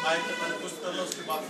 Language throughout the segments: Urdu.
آیت میں نے کچھ کرنا اس کے بعد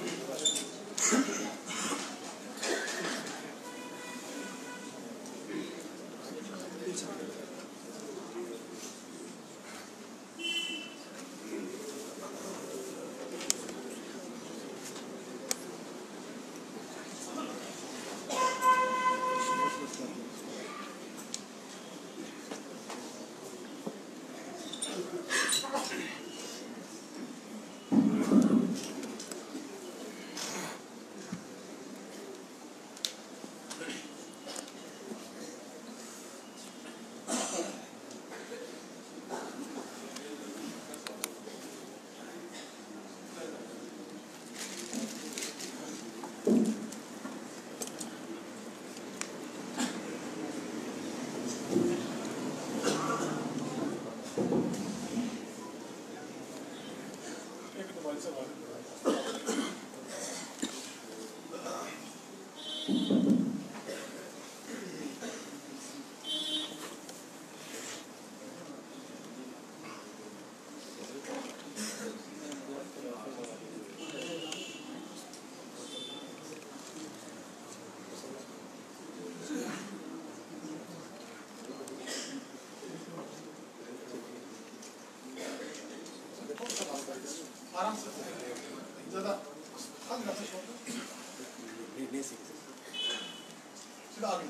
آرام سے زیادہ خاص کرتے ہیں سیدھا آگے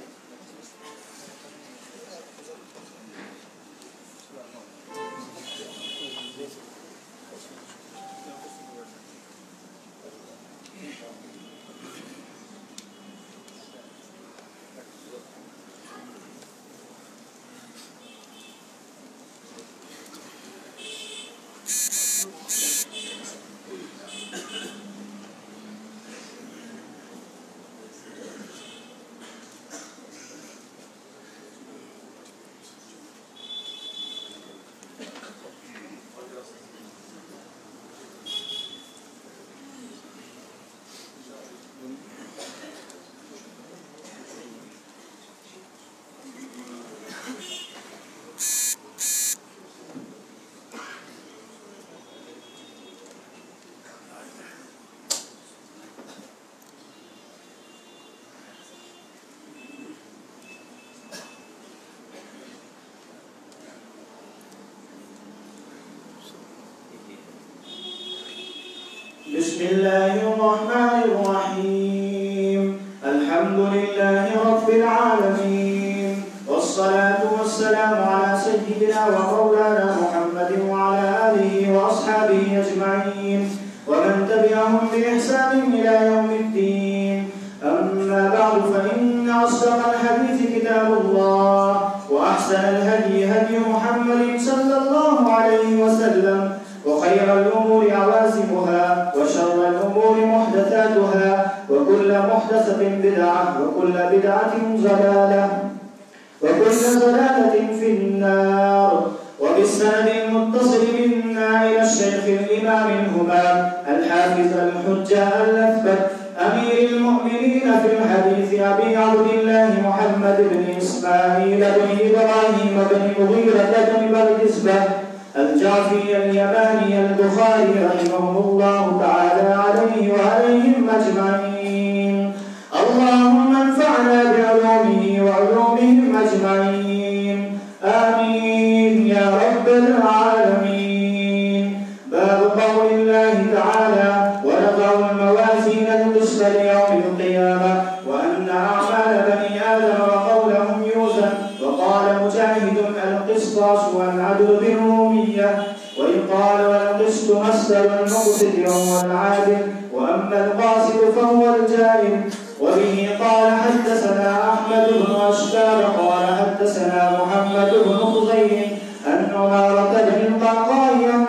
بسم الله الرحمن الرحيم الحمد لله رب العالمين والصلاة والسلام على سيدنا ومولانا محمد وعلى آله وأصحابه أجمعين ومن تبعهم بإحسان إلى يوم الدين أما بعد فإن أصدق الحديث كتاب الله وأحسن الهدي هدي محمد صلى الله عليه وسلم وخير الأمور عوازمها وشر الأمور محدثاتها وكل محدثة بدعة وكل بدعة ضلالة وكل ضلالة في النار. وبالسند المتصل منا إلى الشيخ الإمام الهمام الحافظ الحجة الأثبت أمير المؤمنين في الحديث أبي عبد الله محمد بن إسماعيل بن إبراهيم بن مغيرة بن بردزبة الجعفي اليماني البخاري رحمهم الله تعالى عليه وعليهم أجمعين. اللهم انفعنا بعلومه وعلومهم أجمعين آمين يا رب العالمين. باب قول الله تعالى ونضع الموازين القسط ليوم القيامة وأن أعمال بني آدم وقولهم يوزن. وقال مجاهد القسطاس والعدل بالرومية وإن قال والقسط مصدر المقسط وهو العادل وأما القاسط فهو الجائر. وبه قال حدثنا أحمد بن أشبال قال حدثنا محمد بن خزيم أن عمارة بن القعقاع عن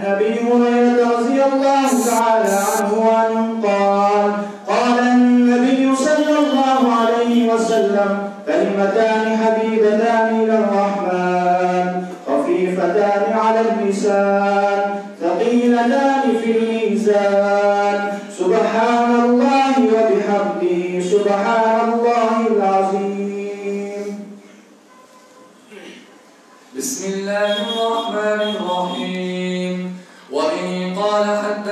أبي هريرة رضي الله تعالى عنه أنه قال النبي صلى الله عليه وسلم كلمتان حبيبتان إلى الرحمن خفيفتان على اللسان ثقيلتان في الميزان سبحان الله وبحمده سبحان الله العظيم. بسم الله الرحمن الرحيم. وإن قال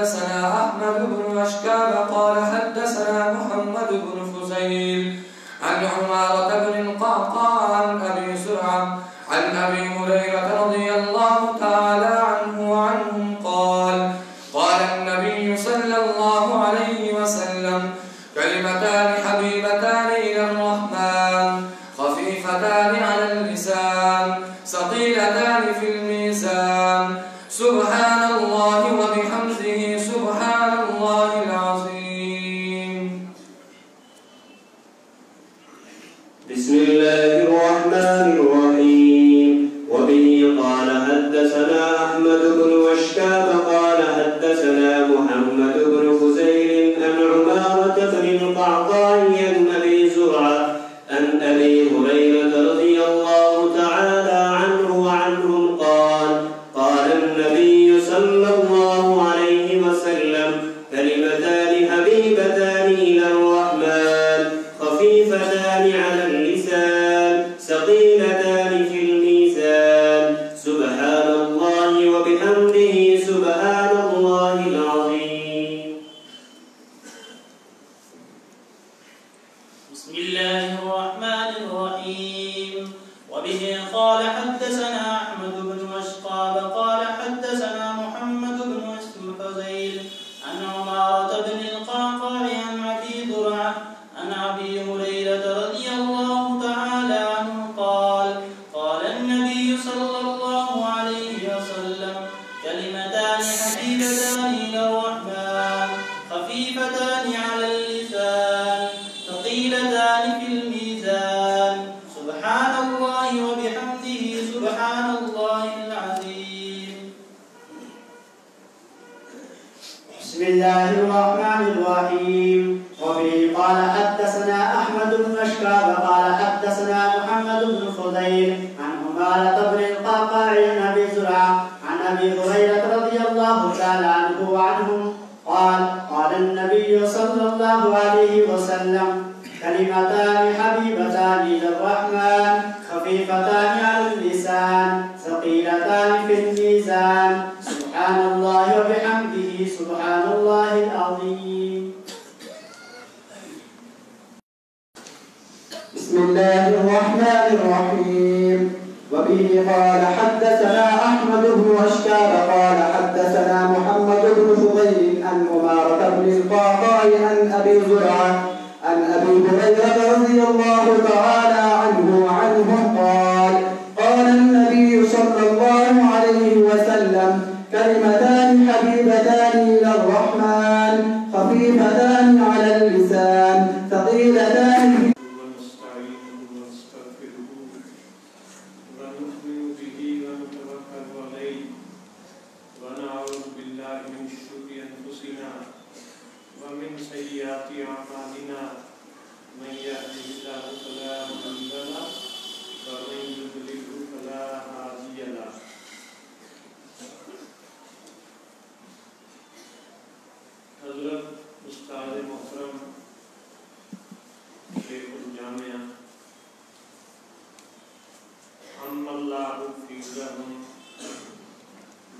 حدثنا أحمد بن أشكاب قال حدثنا محمد بن فزيل عن عمارة بن القعقاع عن أبي زرعة عن أبي هريرة رضي الله تعالى عنه وعنهم قال قال النبي صلى الله عليه وسلم كلمتان حبيبتان إلى الرحمن خفيفتان على اللسان ثقيلتان في الميزان سبحان الله وبحمده سبحان الله العظيم. بسم الله الرحمن الرحيم. وبه قال حدثنا أحمد بن وشكاب قال حدثنا محمد بن فزيل عن عمارة بن القعقاع عن أبي زرعة عن أبي هريرة رضي الله تعالى عنه وعنهم قال قال النبي صلى الله عليه وسلم كلمتان حبيبتان إلى الرحمن خفيفتان على اللسان ثقيلتان في الميزان سبحان الله وبحمده سبحان الله العظيم. بسم الله الرحمن الرحيم. وبه قال حدثنا أحمد بن وشقاب قال حدثنا محمد بن فزيل عن عمارة بن القعقاع عن أبي زرعة عن أبي هريرة رضي الله تعالى عنه قال قال النبي صلى الله عليه وسلم كلمتان حبيبتان إلى الرحمن خفيفتان على اللسان ثقيلتان في الميزان سبحان الله وبحمده سبحان الله العظيم. بسم الله الرحمن الرحيم. وبه قال حدثنا أحمد بن أشكاب قال حدثنا محمد بن فضيل عن عمارة بن القعقاع عن أبي زرعة عن أبي هريرة رضي الله تعالى عنه وعنهم قال قال النبي صلى الله عليه وسلم كلمتان حبيبتان إلى الرحمن خفيفتان على اللسان ثقيلتان في الميزان سبحان الله وبحمده سبحان الله العظيم. بسم الله الرحمن الرحيم. وبه قال حدثنا أحمد بن أشكاب قال حدثنا محمد بن فضيل عن عمارة بن القعقاع عن أبي زرعة عن أبي هريرة رضي الله تعالى عنه وعنهم قال قال النبي صلى الله عليه وسلم كلمتان حبيبتان إلى الرحمن خفيفتان على اللسان ثقيلتان ومن سيئات أعمالنا من يهده الله فلا مضل له ومن يضلل فلا هادي له. حضرت استاد محترم شیخ الجامعہ عم اللہ فیضہم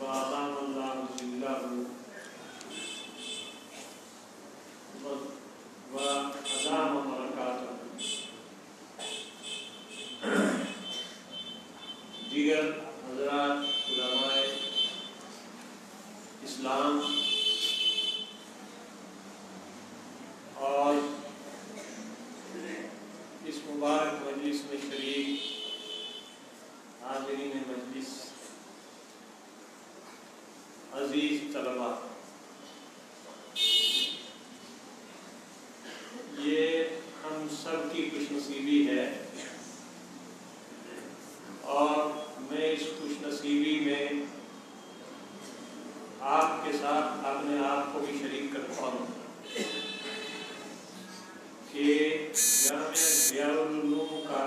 وأدام اللہ ذلہ وأدام برکاتہ. دیگر حضرات علماء اسلام اور اس مبارک مجلس میں شریک حاضرین مجلس، عزیز طلباء، یہ ہم سب کی خوش نصیبی ہے اور میں اس خوش نصیبی میں آپ کے ساتھ اپنے آپ کو بھی شریک کرتا ہوں کہ جامعہ ضیاء العلوم کا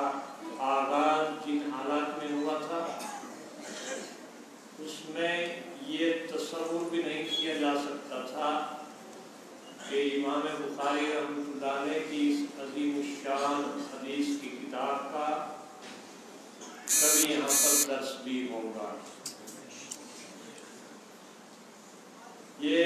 آغاز جن حالات میں ہوا تھا اس میں یہ تصور بھی نہیں کیا جا سکتا تھا کہ امام بخاری رحمۃ اللہ علیہ کی اس عظیم الشان حدیث کی کتاب کا کبھی یہاں پر درس بھی ہوگا. یہ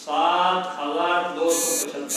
7275,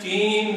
3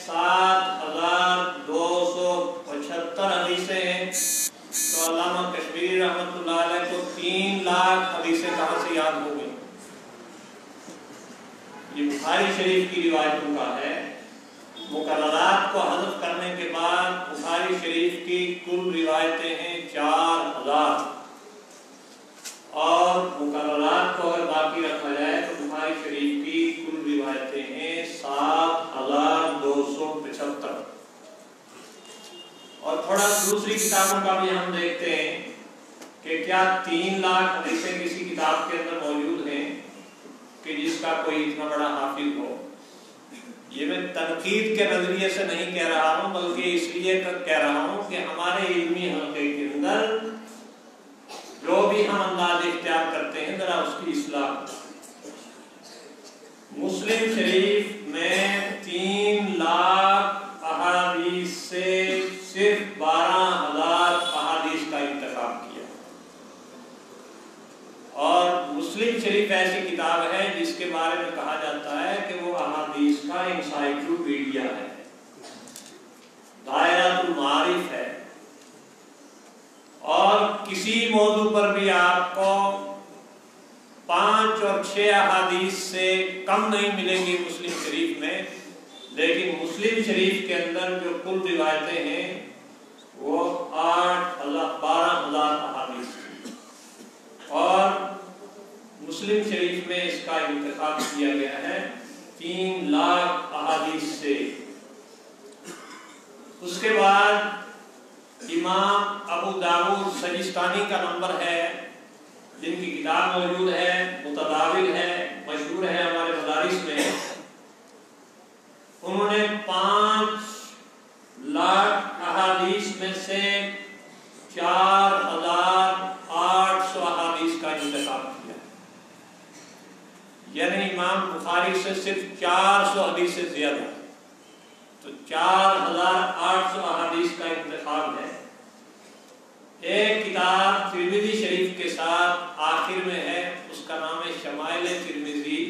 7275 علامہ کشمیری رحمۃ اللہ علیہ کو 3 لاکھ حدیثیں کہاں سے یاد ہو گئی؟ یہ بخاری شریف کی روایتوں کا ہے۔ مقررات کو حذف کرنے کے بعد بخاری شریف کی کل روایتیں ہیں 4000، اور مقررات کو اگر باقی رکھا جائے تو بخاری شریف کی کل روایتیں ہیں 7275۔ اور تھوڑا دوسری کتابوں کا بھی ہم دیکھتے ہیں کہ کیا 3 لاکھ حدیثیں کسی کتاب کے اندر موجود ہیں کہ جس کا کوئی اتنا بڑا حافظ ہو۔ یہ میں تنقید کے نظریے سے نہیں کہہ رہا ہوں، بلکہ اس لیے کہہ رہا ہوں کہ ہمارے علمی حلقے کے اندر جو بھی ہم انداز اختیار کرتے ہیں ذرا اس کی اصلاح۔ مسلم شریف میں 3 لاکھ احادیث سے صرف 12000 احادیث کا انتخاب کیا، اور مسلم شریف ایسی کتاب ہے جس کے بارے میں کہا جاتا ہے کہ وہ احادیث کا انسائکلوپیڈیا ہے، دائرۃ المعارف ہے، اور کسی موضوع پر بھی آپ کو 5 اور 6 احادیث سے کم نہیں ملیں گی مسلم شریف میں، لیکن مسلم شریف کے اندر جو کل روایتیں ہیں وہ 12000 احادیث ہیں، اور مسلم شریف میں اس کا انتخاب کیا گیا ہے 3 لاکھ احادیث سے۔ اس کے بعد امام ابو داؤد سجستانی کا نمبر ہے، جن کی کتاب موجود ہے، متداول ہے، مشہور ہے ہمارے مدارس میں۔ انہوں نے 5 لاکھ احادیث میں سے 4800 احادیث کا انتخاب کیا، یعنی امام بخاری سے صرف 400 حدیث سے زیادہ، تو 4800 احادیث کا انتخاب ہے۔ ایک کتاب ترمذی شریف کے ساتھ آخر میں ہے، اس کا نام ہے شمائل ترمذی،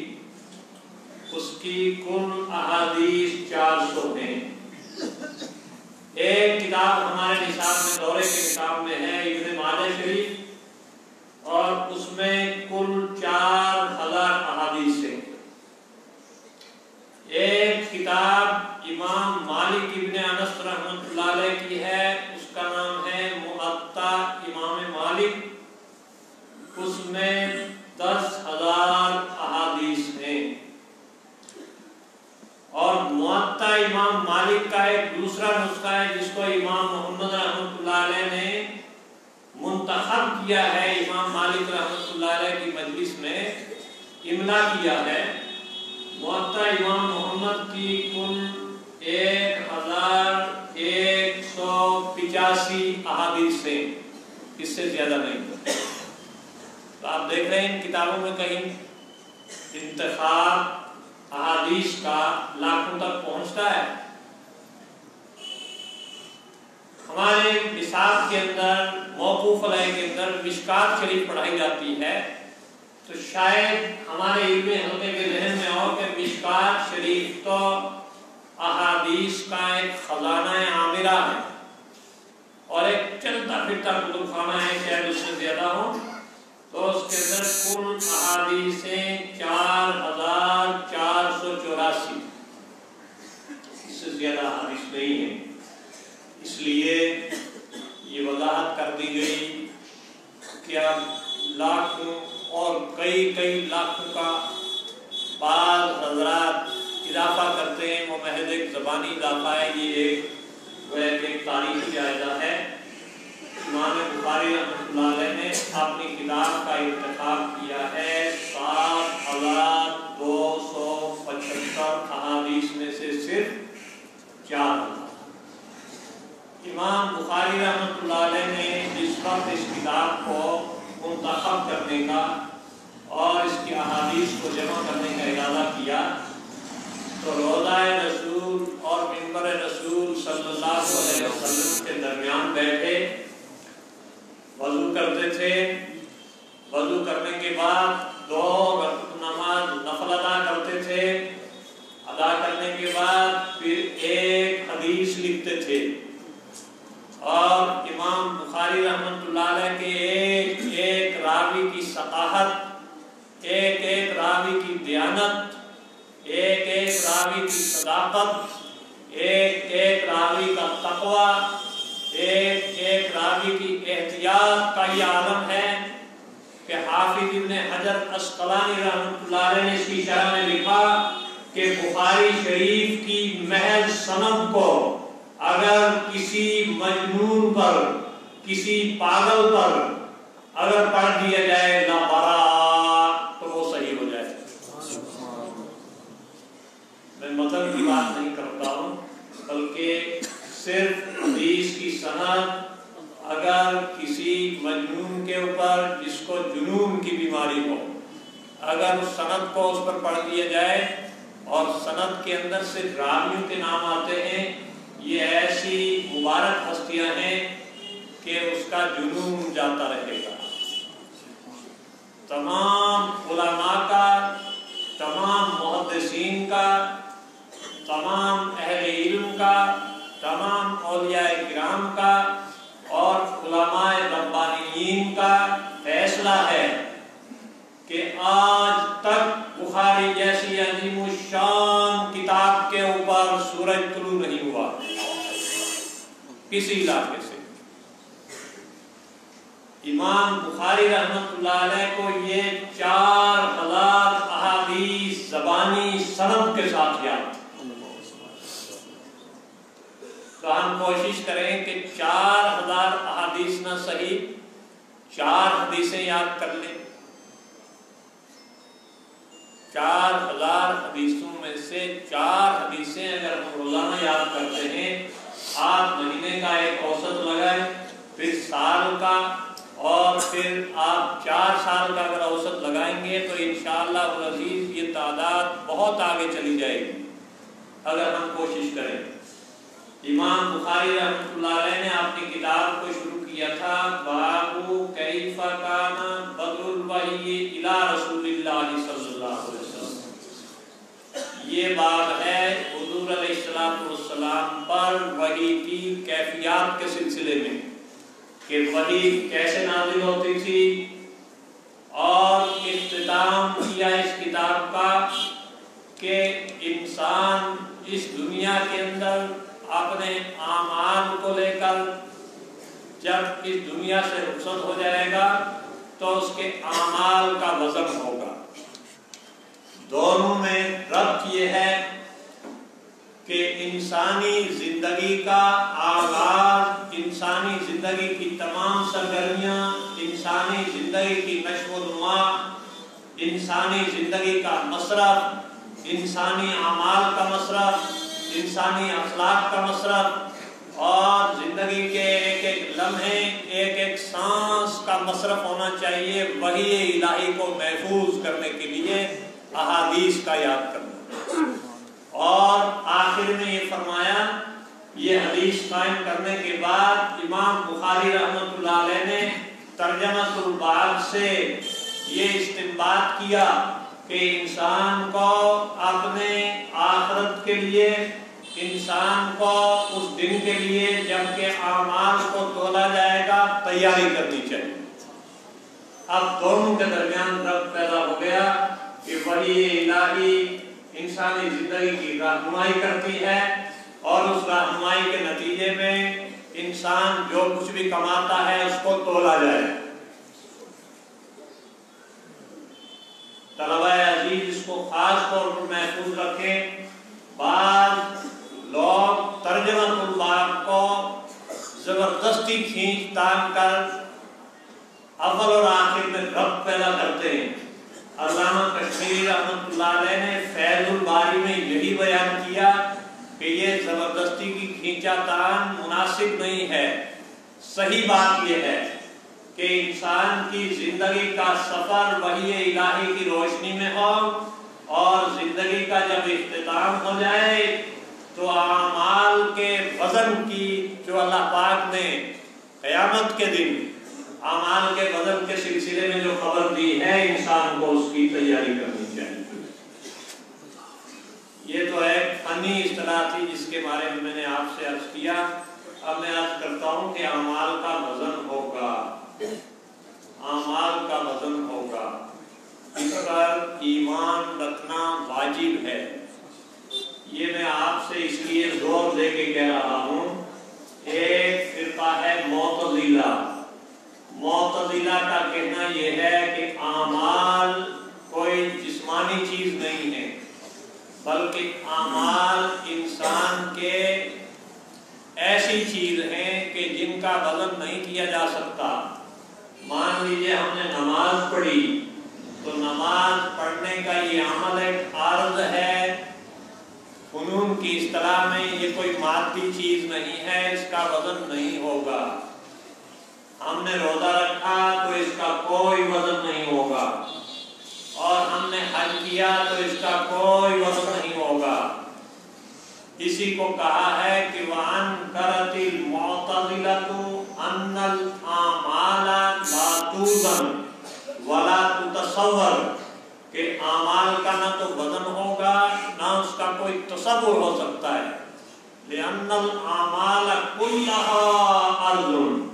اس کی کل احادیث 400 ہیں۔ ایک کتاب ہمارے نصاب میں، دورے کے نصاب میں ہے، ابن ماجہ شریف، اور اس میں کل 4000 احادیث ہیں۔ ایک کتاب امام مالک ابن انس رحمۃ اللہ علیہ کی ہے، اس کا نام ہے موطا امام مالک، اس میں 10000 احادیث ہیں۔ اور موطا امام مالک کا ایک دوسرا نسخہ ہے جس کو امام محمد رحمۃ اللہ علیہ نے منتخب کیا ہے، امام مالک رحمۃ اللہ علیہ کی مجلس میں املا کیا ہے۔ موطا امام محمد کی کل 1185 احادیث ہیں، اس سے زیادہ نہیں۔ تو آپ دیکھ رہے ہیں ان کتابوں میں کہیں انتخاب احادیث کا لاکھوں تک پہنچتا ہے۔ ہمارے نصاب کے اندر، موقوف علیہ کے اندر مشکات شریف پڑھائی جاتی ہے، تو شاید ہمارے علمی حلقے کے ذہن میں ہو کہ مشکات شریف تو احادیث کا ایک خزانہ عامرہ ہے اور ایک چلتا پھرتا کتب خانہ ہے، شاید اس سے زیادہ ہو، تو اس کے اندر کل احادیثیں 4484، اس سے زیادہ احادیث نہیں ہیں۔ اس لیے یہ وضاحت کر دی گئی کہ اب لاکھوں اور کئی لاکھوں کا بعض حضرات اضافہ کرتے ہیں، وہ محض ایک زبانی اضافہ ہے، یہ ایک تاریخی جائزہ ہے۔ امام بخاری رحمۃ اللہ علیہ نے اپنی کتاب کا انتخاب کیا ہے 7275 احادیث میں سے صرف 4000۔ امام بخاری رحمۃ اللہ علیہ نے جس وقت اس کتاب کو منتخب کرنے کا اور اس کی احادیث کو جمع کرنے کا ارادہ کیا، تو روضہ رسول اور منبر رسول صلی اللہ علیہ وسلم کے درمیان بیٹھے وضو کرتے تھے۔ وضو کرنے کے بعد 2 رکعت نماز نفل ادا کرتے تھے، ادا کرنے کے بعد پھر ایک حدیث لکھتے تھے، اور امام بخاری بخاری رحمۃ اللہ علیہ کے ایک ایک راوی کی ثقافت، ایک ایک راوی کی دیانت، ایک ایک راوی کی صداقت، ایک ایک راوی کا تقوی، ایک ایک راوی کی احتیاط کا یہ عالم ہے کہ حافظ ابن حجر عسقلانی رحمۃ اللہ علیہ نے اس کی شرح میں لکھا کہ بخاری شریف کی محض سند کو اگر کسی مجنون پر، کسی پاگل پر اگر پڑھ دیا جائے لا برا تو وہ صحیح ہو جائے۔ میں مطلب کی بات نہیں کرتا ہوں، بلکہ صرف حدیث کی سند اگر کسی مجنون کے اوپر جس کو جنون کی بیماری ہو، اگر اس سند کو اس پر پڑھ دیا جائے اور سند کے اندر صرف راویوں کے نام آتے ہیں، یہ ایسی مبارک ہستیاں ہیں کہ اس کا جنون جاتا رہے گا۔ تمام علماء کا، تمام محدثین کا، تمام اہل علم کا، تمام اولیاء کرام کا اور علماء ربانیین کا فیصلہ ہے کہ آج تک بخاری جیسی عظیم الشان کتاب کے اوپر سورج طلوع نہیں ہوا کسی علاقے سے۔ امام بخاری رحمۃ اللہ علیہ کو یہ 4000 احادیث زبانی سند کے ساتھ یاد، تو ہم کوشش کریں کہ 4000 احادیث نہ صحیح 4 حدیثیں یاد کر لیں۔ 4000 حدیثوں میں سے 4 حدیثیں اگر ہم روزانہ یاد کرتے ہیں، آپ مہینے کا ایک اوسط لگائیں، پھر سال کا، اور پھر آپ 4 سال کا اگر اوسط لگائیں گے تو انشاءاللہ العزیز یہ تعداد بہت آگے چلی جائے گی اگر ہم کوشش کریں۔ امام بخاری رحمۃ اللہ علیہ نے اپنی کتاب کو شروع کیا تھا باب کیف کان بدء الوحی الی رسول اللہ صلی اللہ علیہ وسلم۔ یہ باب ہے حضور علیہ الصلوۃ والسلام پر وحی کی کیفیات کے سلسلے میں، کہ وحی کیسے نازل ہوتی تھی، اور اختتام کیا اس کتاب کا کہ انسان اس دنیا کے اندر اپنے اعمال کو لے کر جب اس دنیا سے رخصت ہو جائے گا تو اس کے اعمال کا وزن ہوگا۔ دونوں میں ربط یہ ہے کہ انسانی زندگی کا آغاز، انسانی زندگی کی تمام سرگرمیاں، انسانی زندگی کی نشو و نما، انسانی زندگی کا مصرف، انسانی اعمال کا مصرف، انسانی اخلاق کا مصرف، اور زندگی کے ایک ایک لمحے، ایک ایک سانس کا مصرف ہونا چاہیے وحی الہی کو محفوظ کرنے کے لیے احادیث کا یاد کرنا۔ اور آخر میں یہ فرمایا، یہ حدیث قائم کرنے کے بعد امام بخاری رحمۃ اللہ علیہ نے ترجمۃ الباب سے یہ استنباط کیا کہ انسان کو اپنے آخرت کے لیے، انسان کو اس دن کے لیے جب کہ اعمال کو تولا جائے گا تیاری کرنی چاہیے۔ اب دونوں کے درمیان ربط پیدا ہو گیا کہ وحی الہی انسانی زندگی کی رہنمائی کرتی ہے، اور اس رہنمائی کے نتیجے میں انسان جو کچھ بھی کماتا ہے اس کو تولا جائے۔ طلبہ عزیز اس کو خاص طور پر محفوظ رکھیں۔ بعض لوگ ترجمۃ الباب کو زبردستی کھینچ تان کر اول اور آخر میں ربط پیدا کرتے ہیں۔ علامہ کشمیری رحمۃ اللہ علیہ نے فیض الباری میں یہی بیان کیا کہ یہ زبردستی کی کھینچا تان مناسب نہیں ہے۔ صحیح بات یہ ہے کہ انسان کی زندگی کا سفر وحی الہی کی روشنی میں ہو، اور زندگی کا جب اختتام ہو جائے تو اعمال کے وزن کی جو اللہ پاک نے قیامت کے دن اعمال کے وزن کے سلسلے میں جو خبر دی ہے، انسان کو اس کی تیاری کرنی چاہیے۔ یہ تو ایک فنی اصطلاح تھی جس کے بارے میں نے آپ سے عرض کیا۔ اب میں عرض کرتا ہوں کہ اعمال کا وزن ہوگا۔ معتزلہ کا کہنا یہ ہے کہ اعمال کوئی جسمانی چیز نہیں ہے، بلکہ اعمال انسان کے ایسی چیز ہیں کہ جن کا وزن نہیں کیا جا سکتا۔ مان لیجئے ہم نے نماز پڑھی تو نماز پڑھنے کا یہ عمل ایک عارض ہے، فنون کی اصطلاح میں یہ کوئی مادی چیز نہیں ہے، اس کا وزن نہیں ہوگا۔ ہم نے روزہ رکھا تو اس کا کوئی وزن نہیں ہوگا، اور ہم نے حج کیا تو اس کا کوئی وزن نہیں ہوگا۔ اسی کو کہا ہے کہ وَأَنْكَرَتِ الْمُعْتَزِلَةُ أَنَّ الْأَعْمَالَ لَا تُوزَنُ وَلَا تُتَصَوَّرُ، کہ اعمال کا نہ تو وزن ہوگا نہ اس کا کوئی تصور ہو سکتا ہے۔ لِأَنَّ الْأَعْمَالَ كُلَّهَا عَرْضٌ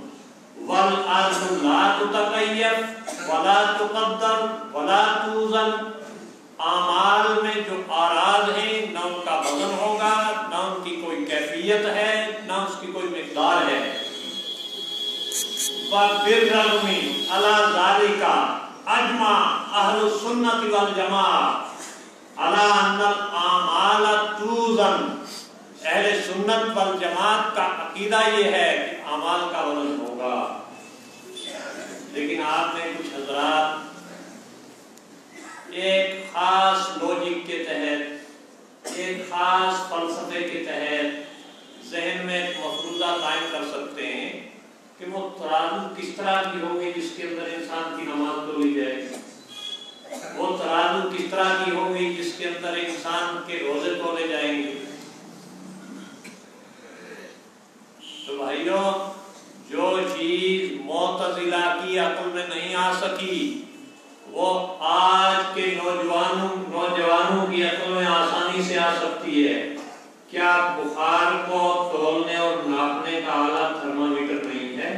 وَالْعَرْضُ لَا تُتَكَيَّفُ وَلَا تُقَدَّرُ وَلَا تُوزَنُ، اعمال میں جو اعراض ہیں نہ ان کا وزن ہوگا، نہ ان کی کوئی کیفیت ہے، نہ اس کی کوئی مقدار ہے۔ وَبِالرَّغْمِ عَلَى ذَلِكَ اجمع اہل السنت والجماعہ علی ان الاعمال توزن، اہل سنت والجماعت کا عقیدہ یہ ہے کہ اعمال کا وزن ہوگا۔ لیکن آپ نے کچھ حضرات ایک خاص لوجک کے تحت، ایک خاص فلسفے کے تحت ذہن میں ایک مفروضہ قائم کر سکتے ہیں کہ وہ ترازو کس طرح کی ہوگی جس کے اندر انسان کی نماز تولی جائے گی، وہ ترازو کس طرح کی ہوگی جس کے اندر انسان کے روزے تولے جائیں گے۔ تو بھائیو، جو چیز معتزلہ کی عقل میں نہیں آ سکی وہ آج کے نوجوانوں کی عقل میں آسانی سے آ سکتی ہے۔ کیا بخار کو تولنے اور ناپنے کا آلہ تھرمامیٹر نہیں ہے؟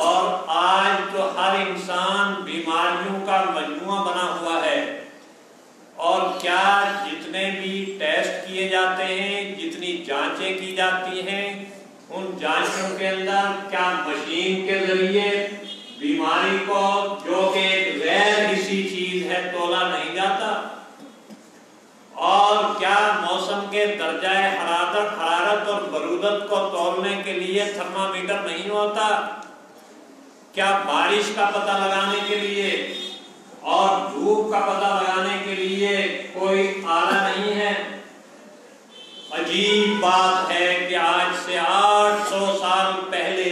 اور آج تو ہر انسان بیماریوں کا مجموعہ بنا ہوا ہے، اور کیا جتنے بھی ٹیسٹ کیے جاتے ہیں، جتنی جانچیں کی جاتی ہیں، ان جانچوں کے اندر کیا مشین کے ذریعے بیماری کو، جو کہ ایک غیر حسی چیز ہے، تولا نہیں جاتا؟ اور کیا موسم کے درجہ حرارت اور برودت کو تولنے کے لیے تھرمامیٹر نہیں ہوتا؟ کیا بارش کا پتہ لگانے کے لیے اور دھوپ کا پتہ لگانے کے لیے کوئی آلہ نہیں ہے؟ عجیب بات ہے کہ آج سے 800 سال پہلے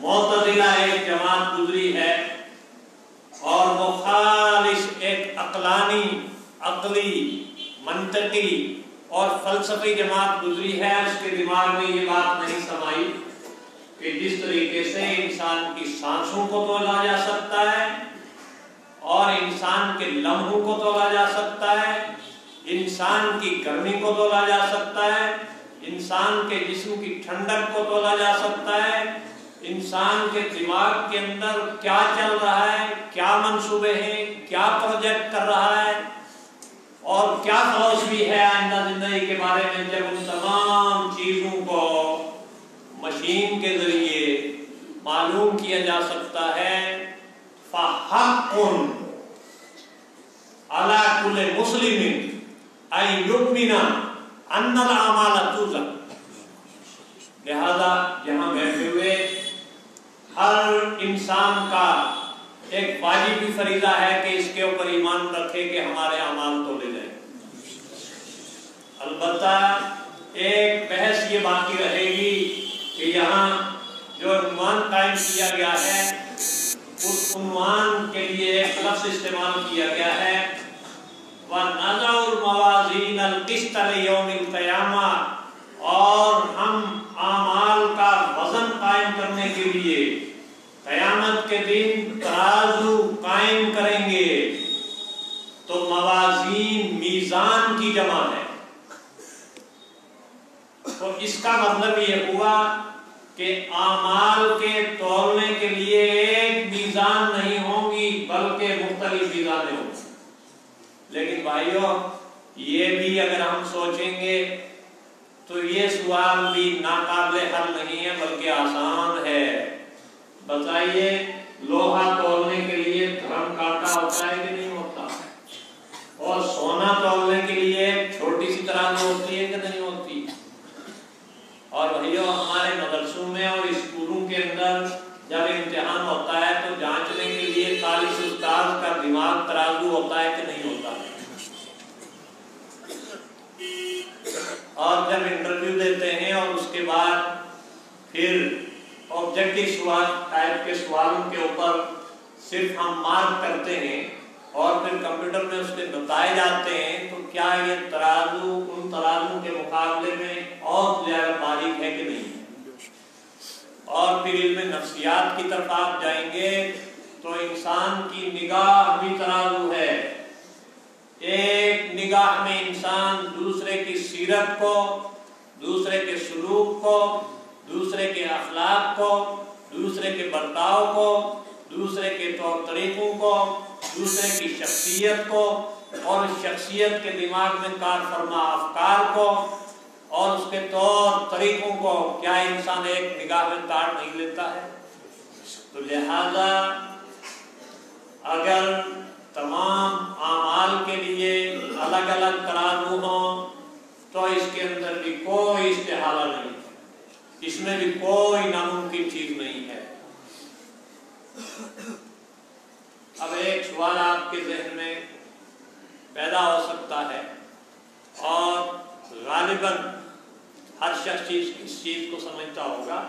معتزلہ ایک جماعت گزری ہے، اور وہ خالص ایک عقلی منطقی اور فلسفی جماعت گزری ہے۔ اس کے دماغ میں یہ بات نہیں سمائی کہ جس طریقے سے انسان کی سانسوں کو تولا جا سکتا ہے، اور انسان کے لمحوں کو تولا جا سکتا ہے، انسان کی گرمی کو تولا جا سکتا ہے، انسان کے جسم کی ٹھنڈک کو تولا جا سکتا ہے، انسان کے دماغ کے اندر کیا چل رہا ہے، کیا منصوبے ہیں، کیا پروجیکٹ کر رہا ہے، اور کیا فلسفی ہے آئندہ زندگی کے بارے میں، جب ان تمام چیزوں کو مشین کے ذریعے معلوم کیا جا سکتا ہے۔ فَحَقٌ عَلَى كُلِّ مُسْلِمٍ أَن يُؤْمِنَ أَنَّ الْأَعْمَالَ تُوزَنُ، لہذا یہاں بیٹھے ہوئے ہر انسان کا ایک واجبی فریضہ ہے کہ اس کے اوپر ایمان رکھے کہ ہمارے اعمال تولے جائیں۔ البتہ ایک بحث یہ باقی رہے گی کہ یہاں جو عنوان قائم کیا گیا ہے، اس عنوان کے لیے ایک لفظ استعمال کیا گیا ہے، وَنَضَعُ الْمَوَازِينَ الْقِسْطَ لِيَوْمِ الْقِيَامَةِ، اور ہم اعمال کا وزن قائم کرنے کے لیے قیامت کے دن ترازو قائم کریں گے۔ تو موازین میزان کی جمع ہے، تو اس کا مطلب یہ ہوا کہ اعمال کے تولنے کے لیے ایک میزان نہیں ہوں گی بلکہ مختلف میزانیں ہوں گی۔ لیکن بھائیو، یہ بھی اگر ہم سوچیں گے تو یہ سوال بھی ناقابل حل نہیں ہے بلکہ آسان ہے. بتائیے لوہا تولنے کے لیے دھرم کانٹا ہوتا ہے کہ نہیں ہوتا؟ اور سونا تولنے کے لیے چھوٹی سی ترازو ہوتی ہے کہ نہیں ہوتی؟ اور بھائیو ہمارے مدرسوں میں اور اسکولوں کے اندر جب امتحان ہوتا ہے تو جانچنے کے لیے خالص استاد کا دماغ ترازو ہوتا ہے کہ نہیں ہوتا؟ اور جب انٹرویو دیتے ہیں اور اس کے بعد پھر آبجیکٹیو سوال ٹائپ کے سوالوں کے اوپر صرف ہم مارک کرتے ہیں اور پھر کمپیوٹر میں اس کے نتائج آتے ہیں، تو کیا یہ ترازو ان ترازو کے مقابلے میں اور زیادہ باریک ہے کہ نہیں؟ اور پھر علم نفسیات کی طرف آپ جائیں گے تو انسان کی نگاہ بھی ترازو ہے. ایک نگاہ میں انسان دوسرے کی سیرت کو، دوسرے کے سلوک کو، دوسرے کے اخلاق کو، دوسرے کے برتاؤ کو، دوسرے کے طور طریقوں کو، دوسرے کی شخصیت کو اور شخصیت کے دماغ میں کار فرما افکار کو اور اس کے طور طریقوں کو کیا انسان ایک نگاہ میں کاٹ نہیں لیتا ہے؟ تو لہذا اگر تمام اعمال کے لیے الگ الگ ترازو ہوں تو اس کے اندر بھی کوئی استحالہ نہیں ہے، اس میں بھی کوئی ناممکن چیز نہیں ہے. اب ایک سوال آپ کے ذہن میں پیدا ہو سکتا ہے اور غالباً ہر شخص اس چیز کو سمجھتا ہوگا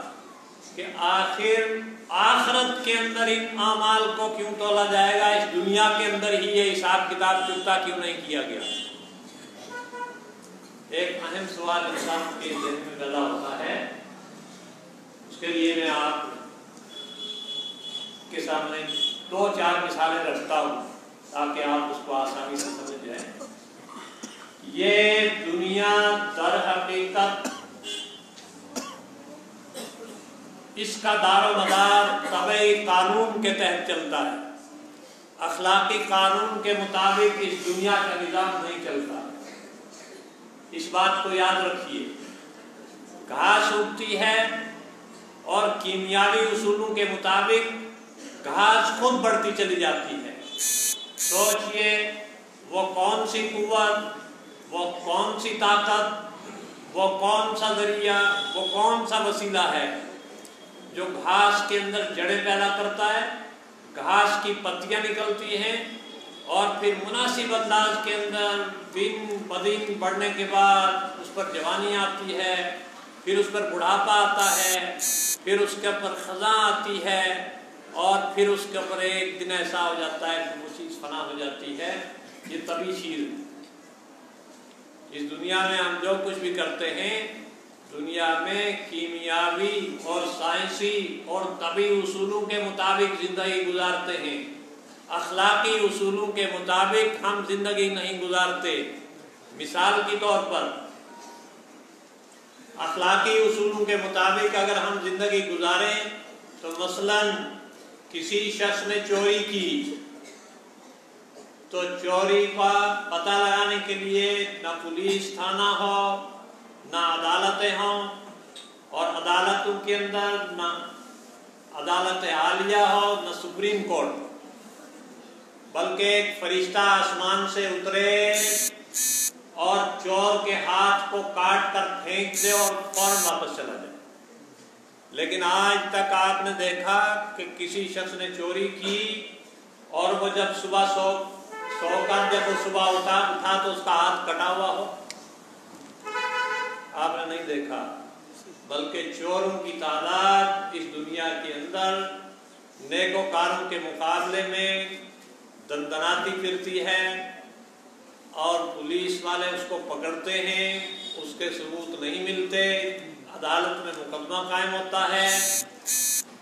کہ آخر آخرت کے اندر ان اعمال کو کیوں تولا جائے گا، اس دنیا کے اندر ہی یہ حساب کتاب چکتا کیوں نہیں کیا گیا؟ ایک اہم سوال انسان کے ذہن میں پیدا ہوتا ہے. اس کے لیے میں آپ کے سامنے 2-4 مثالیں رکھتا ہوں تاکہ آپ اس کو آسانی سے سمجھ جائیں. یہ دنیا در حقیقت اس کا دار و مدار طبعی قانون کے تحت چلتا ہے. اخلاقی قانون کے مطابق اس دنیا کا نظام نہیں چلتا. اس بات کو یاد رکھیے. گھاس اگتی ہے اور کیمیاوی اصولوں کے مطابق گھاس خود بڑھتی چلی جاتی ہے. سوچئے وہ کون سی قوت، وہ کون سی طاقت، وہ کون سا ذریعہ، وہ کون سا وسیلہ ہے جو گھاس کے اندر جڑیں پیدا کرتا ہے، گھاس کی پتیاں نکلتی ہیں اور پھر مناسب انداز کے اندر دن بدن بڑھنے کے بعد اس پر جوانی آتی ہے، پھر اس پر بڑھاپا آتا ہے، پھر اس کے اوپر خزاں آتی ہے اور پھر اس کے اوپر ایک دن ایسا ہو جاتا ہے کہ وہ چیز فنا ہو جاتی ہے. یہ طبعی چیز ہے. اس دنیا میں ہم جو کچھ بھی کرتے ہیں دنیا میں کیمیاوی اور سائنسی اور طبعی اصولوں کے مطابق زندگی گزارتے ہیں. اخلاقی اصولوں کے مطابق ہم زندگی نہیں گزارتے. مثال کے طور پر اخلاقی اصولوں کے مطابق اگر ہم زندگی گزاریں تو مثلاً کسی شخص نے چوری کی تو چوری کا پتہ لگانے کے لیے نہ پولیس تھانہ ہو، نہ عدالتیں ہوں، اور عدالتوں کے اندر نہ عدالت عالیہ ہو نہ سپریم کورٹ، بلکہ ایک فرشتہ آسمان سے اترے اور چور کے ہاتھ کو کاٹ کر پھینک دے اور فوراً واپس چلا جائے. لیکن آج تک آپ نے دیکھا کہ کسی شخص نے چوری کی اور وہ جب صبح سو کر جب وہ صبح اٹھا تو اس کا ہاتھ کٹا ہوا ہو؟ آپ نے نہیں دیکھا. بلکہ چوروں کی تعداد اس دنیا کے اندر نیکوکاروں کے مقابلے میں دندناتی پھرتی ہے اور پولیس والے اس کو پکڑتے ہیں، اس کے ثبوت نہیں ملتے، عدالت میں مقدمہ قائم ہوتا ہے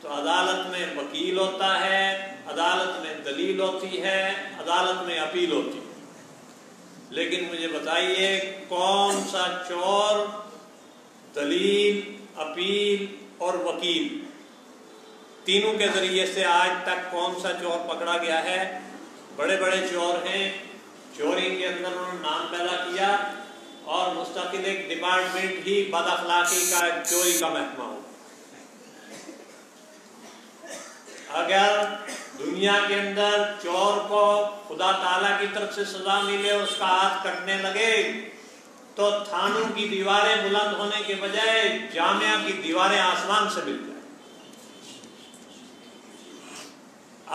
تو عدالت میں وکیل ہوتا ہے، عدالت میں دلیل ہوتی ہے، عدالت میں اپیل ہوتی ہے. لیکن مجھے بتائیے کون سا چور دلیل، اپیل اور وکیل تینوں کے ذریعے سے آج تک کون سا چور پکڑا گیا ہے؟ بڑے بڑے چور ہیں، چوری کے اندر انہوں نے نام پیدا کیا اور مستقل ایک ڈپارٹمنٹ ہی بد اخلاقی کا چوری کا محکمہ ہو. اگر دنیا کے اندر چور کو خدا تعالیٰ کی طرف سے سزا ملے اور اس کا ہاتھ کٹنے لگے تو تھانوں کی دیواریں بلند ہونے کے بجائے جامعہ کی دیواریں آسمان سے مل جائیں.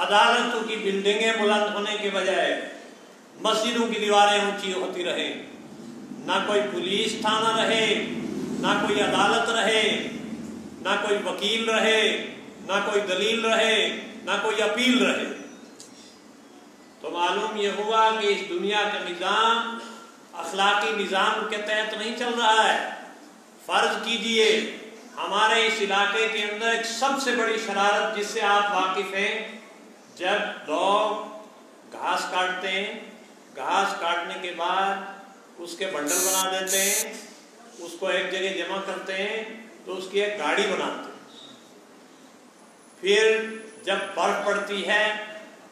عدالتوں کی بلڈنگیں بلند ہونے کے بجائے مسجدوں کی دیواریں اونچی ہوتی رہیں. نہ کوئی پولیس تھانہ رہے، نہ کوئی عدالت رہے، نہ کوئی وکیل رہے، نہ کوئی دلیل رہے، نہ کوئی اپیل رہے. تو معلوم یہ ہوا کہ اس دنیا کا نظام اخلاقی نظام کے تحت نہیں چل رہا ہے. فرض کیجئے ہمارے اس علاقے کے اندر ایک سب سے بڑی شرارت جس سے آپ واقف ہیں، جب لوگ گھاس کاٹتے ہیں، گھاس کاٹنے کے بعد اس کے بنڈل بنا دیتے ہیں، اس کو ایک جگہ جمع کرتے ہیں تو اس کی ایک گاڑی بناتے ہیں. پھر جب برف پڑتی ہے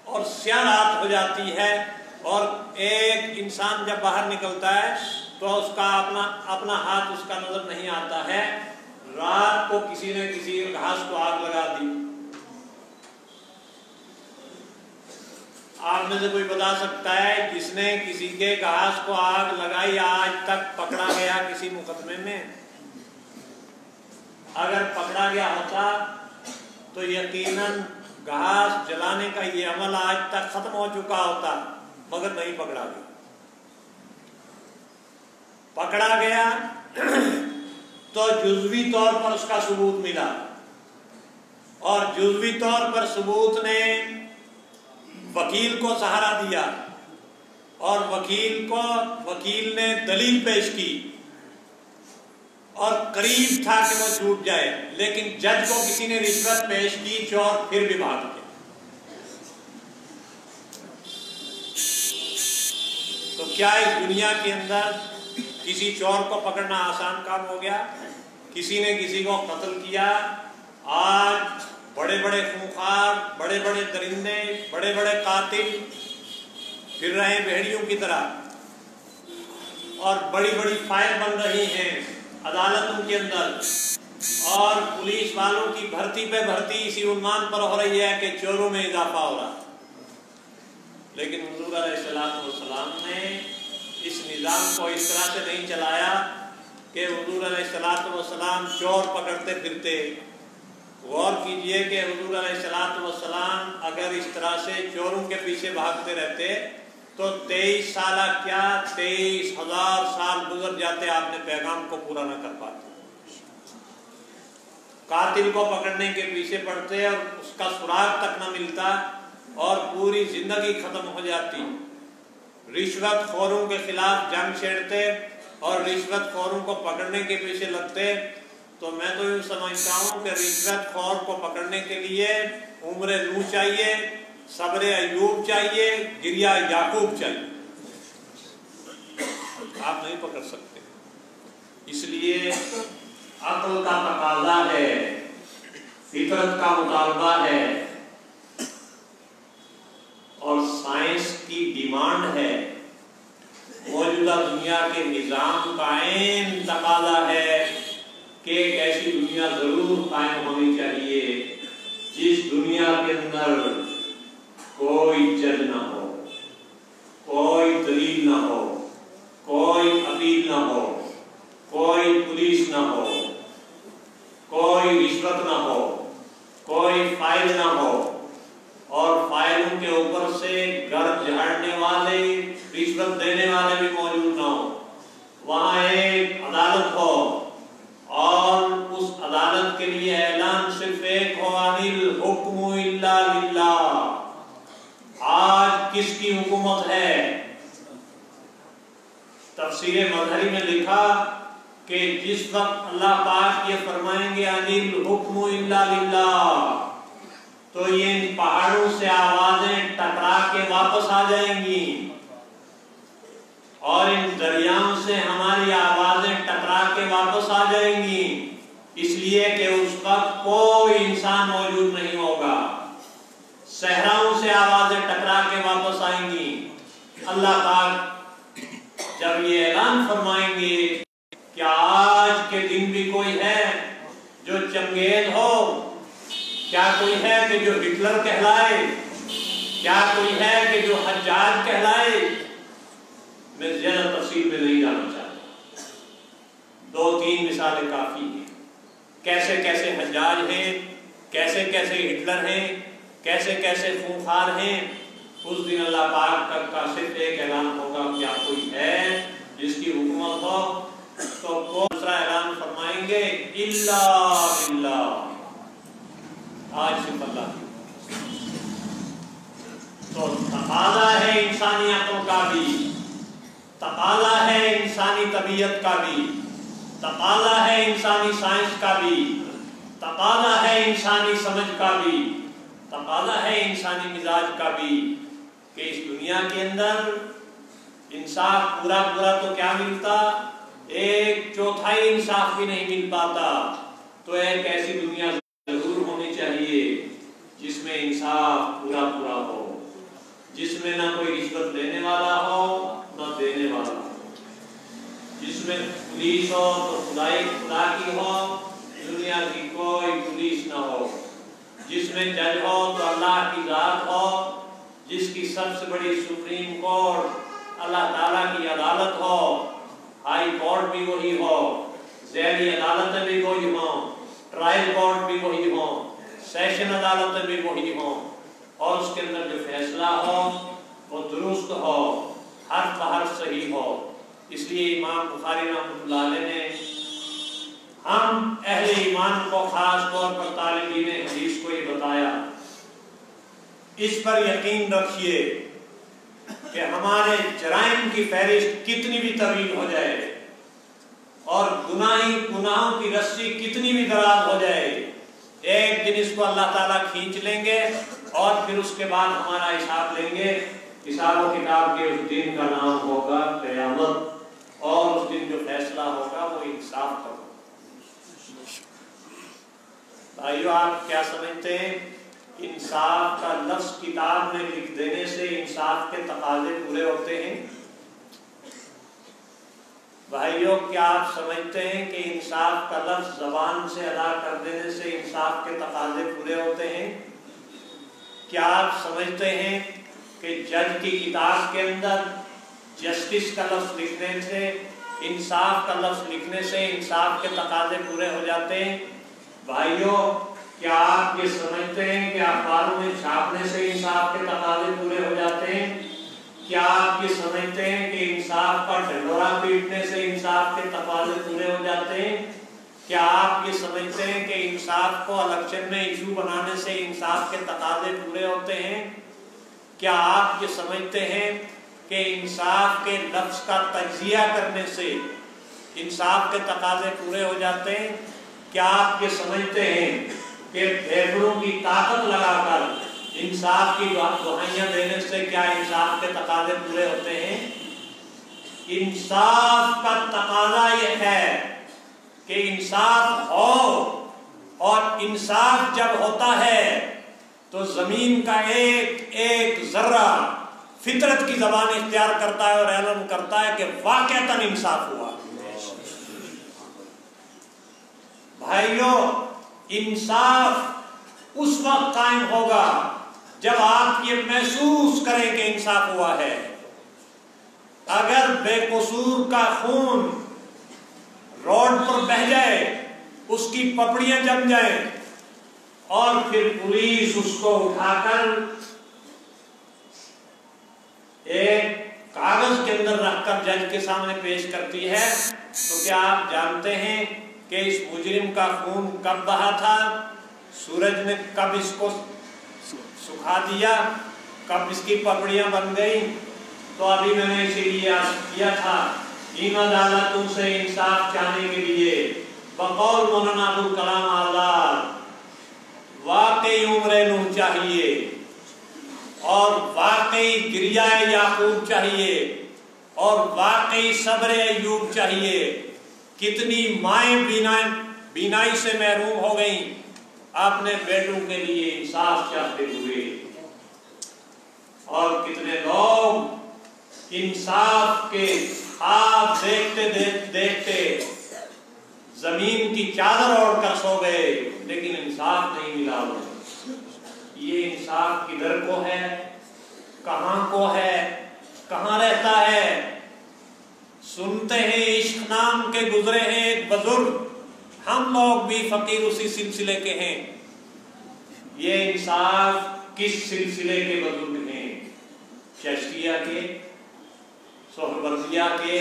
اور سیاہ رات ہو جاتی ہے اور ایک انسان جب باہر نکلتا ہے تو اس کا اپنا ہاتھ اس کا نظر نہیں آتا ہے. رات کو کسی نے کسی گھاس کو آگ لگا دی. آپ میں سے کوئی بتا سکتا ہے جس نے کسی کے گھاس کو آگ لگائی آج تک پکڑا گیا کسی مقدمے میں؟ اگر پکڑا گیا ہوتا تو یقیناً گھاس جلانے کا یہ عمل آج تک ختم ہو چکا ہوتا، مگر نہیں پکڑا گیا. پکڑا گیا تو جزوی طور پر اس کا ثبوت ملا، اور جزوی طور پر ثبوت نے وکیل کو سہارا دیا، اور وکیل نے دلیل پیش کی اور قریب تھا کہ وہ چھوٹ جائے، لیکن جج کو کسی نے رشوت پیش کی، چور پھر بھی بھاگ گیا. تو کیا اس دنیا کے اندر کسی چور کو پکڑنا آسان کام ہو گیا؟ کسی نے کسی کو قتل کیا. آج بڑے بڑے خونخوار، بڑے بڑے درندے، بڑے بڑے قاتل پھر رہے بھیڑیوں کی طرح، اور بڑی بڑی فائل بن رہی ہیں عدالتوں کے اندر، اور پولیس والوں کی بھرتی پہ بھرتی اسی عنوان پر ہو رہی ہے کہ چوروں میں اضافہ ہو رہا. لیکن حضور علیہ السلام نے اس نظام کو اس طرح سے نہیں چلایا کہ حضور علیہ السلام چور پکڑتے پھرتے. غور کیجئے کہ حضور علیہ السلام اگر اس طرح سے چوروں کے پیچھے بھاگتے رہتے تو 23 سالہ کیا 23,000 سال گزر جاتے، آپ نے پیغام کو پورا نہ کر پاتے. قاتل کو پکڑنے کے پیچھے پڑتے اور اس کا سراغ تک نہ ملتا اور پوری زندگی ختم ہو جاتی. رشوت خوروں کے خلاف جنگ چھیڑتے اور رشوت خوروں کو پکڑنے کے پیچھے لگتے. تو میں تو یوں سمجھتا ہوں کہ رشوت خور کو پکڑنے کے لیے عمر نوح چاہیے، صبر ایوب چاہیے، گریہ یعقوب چاہیے. آپ نہیں پکڑ سکتے. اس لیے عقل کا تقاضا ہے، فطرت کا مطالبہ ہے، اور سائنس کی ڈیمانڈ ہے، موجودہ دنیا کے نظام کا عین تقاضا ہے کہ ایک ایسی دنیا ضرور قائم ہونی چاہیے جس دنیا کے اندر کوئی جج نہ ہو، کوئی دلیل نہ ہو، کوئی اپیل نہ ہو، کوئی پولیس نہ ہو، کوئی رشوت نہ ہو، کوئی فائل نہ ہو، اور فائلوں کے اوپر سے گرد جھاڑنے والے، رشوت دینے والے بھی موجود نہ ہو. وہاں ایک عدالت ہو اور اس عدالت کے لیے اعلان صرف ایک ہو، الحکم الا للہ. آج کس کی حکومت ہے؟ تفسیر مظہری میں لکھا کہ جس وقت اللہ پاک یہ فرمائیں گے الحکم الا للہ، تو یہ ان پہاڑوں سے آوازیں ٹکرا کے واپس آ جائیں گی، اور ان دریاؤں سے ہماری آوازیں ٹکرا کے واپس آ جائیں گی، اس لیے کہ اس وقت کوئی انسان موجود نہیں ہوگا. صحراؤں سے آوازیں ٹکرا کے واپس آئیں گی. اللہ پاک جب یہ اعلان فرمائیں گے کہ آج کے دن بھی کوئی ہے جو چنگیز ہو؟ کیا کوئی ہے کہ جو ہٹلر کہلائے؟ کیا کوئی ہے کہ جو حجاج کہلائے؟ میں زیادہ تفصیل میں نہیں جانا چاہتا، 2-3 مثالیں کافی ہیں۔ کیسے کیسے حجاج ہیں، کیسے کیسے ہٹلر ہیں، کیسے کیسے خونخوار ہیں۔ اس دن اللہ پاک کا صرف ایک اعلان ہوگا، کیا کوئی ہے جس کی حکومت ہو؟ تو دوسرا اعلان فرمائیں گے الا باللہ، آج صرف اللہ کی۔ تو تقاضا ہے انسانی عقل کا بھی، تقاضا ہے انسانی طبیعت کا بھی، تقاضا ہے انسانی سائنس کا بھی، تقاضا ہے انسانی سمجھ کا بھی، تقاضا ہے انسانی مزاج کا بھی کہ اس دنیا کے اندر انصاف پورا تو کیا ملتا، 1/4 انصاف بھی نہیں مل پاتا۔ تو ایک ایسی دنیا ضرور ہونی چاہیے جس میں انصاف پورا ہو، جس میں نہ کوئی رشوت لینے والا ہو نہ دینے والا ہو، جس میں پولیس ہو تو خدا کی ہو، دنیا کی کوئی پولیس نہ ہو، جس میں جج ہو تو اللہ کی ذات ہو، جس کی سب سے بڑی سپریم کورٹ اللہ تعالیٰ کی عدالت ہو، ہائی کورٹ بھی وہی ہو، ذیلی عدالتیں بھی وہی ہوں، ٹرائل کورٹ بھی وہی ہوں، سیشن عدالتیں بھی وہی ہوں، اور اس کے اندر جو فیصلہ ہو وہ درست ہو، حرف بحرف صحیح ہو۔ اس لیے امام بخاری رحمۃ اللہ علیہ نے ہم اہل ایمان کو، خاص طور پر طالبین حدیث کو یہ بتایا، اس پر یقین رکھیے کہ ہمارے جرائم کی فہرست کتنی بھی طویل ہو جائے اور گناہوں کی رسی کتنی بھی دراز ہو جائے، ایک دن اس کو اللہ تعالیٰ کھینچ لیں گے اور پھر اس کے بعد ہمارا حساب لیں گے۔ حساب و کتاب کے اس دن کا نام ہوگا قیامت، اور اس دن جو فیصلہ ہوگا وہ انصاف کا ہوگا۔ بھائیو، آپ کیا سمجھتے ہیں انصاف کا لفظ کتاب میں لکھ دینے سے انصاف کے تقاضے پورے ہوتے ہیں؟ بھائیو، کیا آپ سمجھتے ہیں کہ انصاف کا لفظ زبان سے ادا کر دینے سے انصاف کے تقاضے پورے ہوتے ہیں؟ کیا آپ سمجھتے ہیں کہ جج کی کتاب کے اندر جسٹس کا لفظ لکھنے سے، انصاف کا لفظ لکھنے سے انصاف کے تقاضے پورے ہو جاتے ہیں؟ بھائیو، کیا آپ یہ سمجھتے ہیں کہ اخباروں میں چھاپنے سے انصاف کے تقاضے پورے ہو جاتے ہیں؟ کیا آپ یہ سمجھتے ہیں کہ انصاف کا ڈنڈورا پیٹنے سے انصاف کے تقاضے پورے ہو جاتے ہیں؟ کیا آپ یہ سمجھتے ہیں کہ انصاف کو الیکشن میں ایشو بنانے سے انصاف کے تقاضے پورے ہوتے ہیں؟ کیا آپ یہ سمجھتے ہیں کہ انصاف کے لفظ کا تجزیہ کرنے سے انصاف کے تقاضے پورے ہو جاتے ہیں؟ کیا آپ یہ سمجھتے ہیں کہ پھیپھڑوں کی طاقت لگا کر انصاف کی دہائیاں دینے سے کیا انصاف کے تقاضے پورے ہوتے ہیں؟ انصاف کا تقاضا یہ ہے کہ انصاف ہو، اور انصاف جب ہوتا ہے تو زمین کا ایک ذرہ فطرت کی زبان اختیار کرتا ہے اور اعلان کرتا ہے کہ واقعتاً انصاف ہوا۔ بھائیو، انصاف اس وقت قائم ہوگا جب آپ یہ محسوس کریں کہ انصاف ہوا ہے۔ اگر بے قصور کا خون روڈ پر بہہ جائے، اس کی پپڑیاں جم جائیں، اور پھر پولیس اس کو اٹھا کر ایک کاغذ کے اندر رکھ کر جج کے سامنے پیش کرتی ہے، تو کیا آپ جانتے ہیں کہ اس مجرم کا خون کب بہا تھا؟ سورج نے کب اس کو سکھا دیا؟ کب اس کی پپڑیاں بن گئی؟ تو ابھی میں نے اسی لیے عرض کیا تھا، ان عدالتوں سے انصاف چاہنے کے لیے بقول مولانا ابوالکلام آزاد واقعی عمر نوح چاہیے، اور واقعی گریہ یعقوب چاہیے، اور واقعی صبر ایوب چاہیے۔ کتنی مائیں بینائی سے محروم ہو گئیں اپنے بیٹوں کے لیے انصاف چاہتے ہوئے، اور کتنے لوگ انصاف کے خواب دیکھتے دیکھتے زمین کی چادر اوڑھ کر سو گئے لیکن انصاف نہیں ملا انہیں۔ یہ انصاف کدھر کو ہے، کہاں کو ہے، کہاں رہتا ہے؟ سنتے ہیں عشق نام کے گزرے ہیں ایک بزرگ، ہم لوگ بھی فقیر اسی سلسلے کے ہیں۔ یہ انصاف کس سلسلے کے بزرگ ہیں؟ چشتیہ کے، سہروردیہ کے،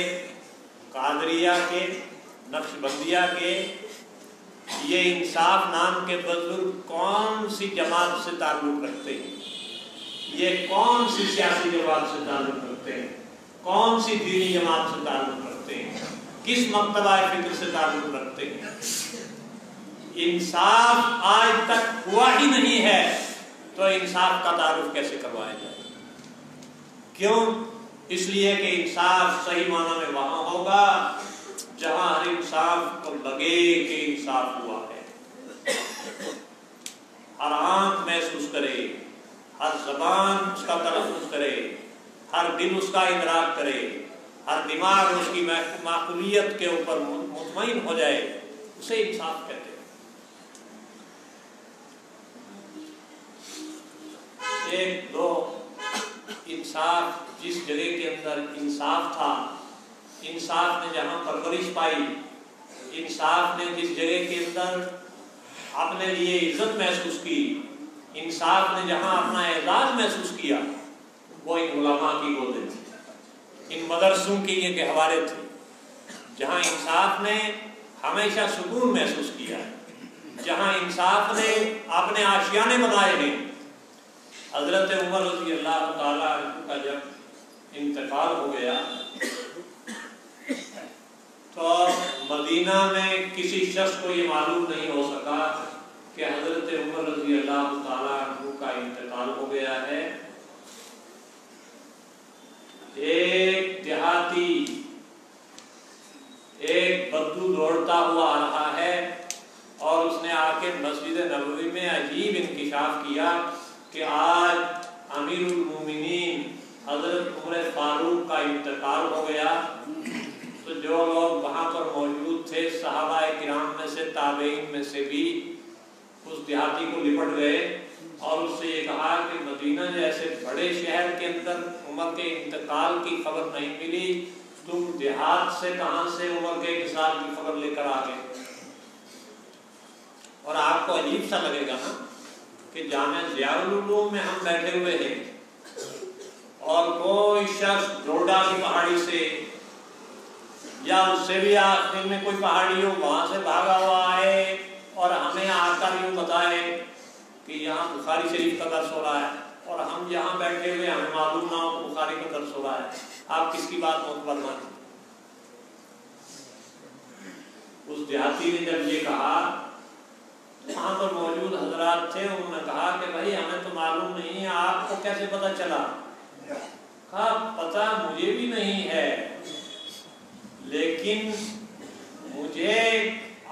قادریہ کے، نقشبندیہ کے؟ یہ انصاف نام کے بزرگ کون سی جماعت سے تعلق رکھتے ہیں؟ یہ کون سی سیاسی جماعت سے تعلق رکھتے ہیں؟ کون سی دینی جماعت سے تعلق رکھتے ہیں؟ کس مکتبہ فکر سے تعلق رکھتے ہیں؟ انصاف آج تک ہوا ہی نہیں ہے تو انصاف کا تعارف کیسے کروایا جائے؟ کیوں؟ اس لیے کہ انصاف صحیح معنی میں وہاں ہوگا جہاں ہر انصاف کو لگے کہ انصاف ہوا ہے، ہر آنکھ محسوس کرے، ہر زبان اس کا تلفظ کرے، ہر دل اس کا ادراک کرے، ہر دماغ اس کی معقولیت کے اوپر مطمئن ہو جائے، اسے انصاف کہتے ہیں۔ ایک دو انصاف، جس جگہ کے اندر انصاف تھا، انصاف نے جہاں پرورش پائی، انصاف نے جس جگہ کے اندر اپنے لیے عزت محسوس کی، انصاف نے جہاں اپنا اعزاز محسوس کیا، وہ ان علماء کی گودیں تھی، ان مدرسوں کے یہ گہوارے تھے جہاں انصاف نے ہمیشہ سکون محسوس کیا ہے، جہاں انصاف نے اپنے آشیانے بنائے ہیں۔ حضرت عمر رضی اللہ تعالیٰ عنہ کا جب انتقال ہو گیا تو مدینہ میں کسی شخص کو یہ معلوم نہیں ہو سکا کہ حضرت عمر رضی اللہ تعالیٰ عنہ کا انتقال ہو گیا ہے۔ ایک دیہاتی، ایک بدو دوڑتا ہوا آ رہا ہے اور اس نے آ کے مسجد نبوی میں عجیب انکشاف کیا کہ آج امیر المومنین حضرت عمر فاروق کا انتقال ہو گیا۔ تو جو لوگ وہاں پر موجود تھے صحابہ کرام میں سے، تابعین میں سے بھی اس دیہاتی کو لپٹ گئے اور اس سے یہ کہا کہ مدینہ جیسے بڑے شہر کے اندر عمر کے انتقال کی خبر نہیں ملی، تم دیہات سے کہاں سے عمر کے انتقال کی خبر لے کر آ گئے؟ اور آپ کو عجیب سا لگے گا نا کہ جامعہ ضیاء العلوم میں ہم بیٹھے ہوئے ہیں اور کوئی شخص ڈوڈا کی پہاڑی سے یا اس سے بھی آخر میں کوئی پہاڑی ہو وہاں سے بھاگا ہوا آئے اور ہمیں آ کر یوں بتائے کہ یہاں بخاری شریف کا درس ہو رہا ہے اور ہم یہاں بیٹھے ہوئے ہمیں معلوم نہ ہو کہ بخاری کا درس ہو رہا ہے، آپ کس کی بات معتبر مانیں؟ اس دیہاتی نے جب یہ کہا، وہاں پر موجود حضرات تھے، انہوں نے کہا کہ بھائی ہمیں تو معلوم نہیں ہے، آپ کو کیسے پتا چلا؟ کہا پتا مجھے بھی نہیں ہے، لیکن مجھے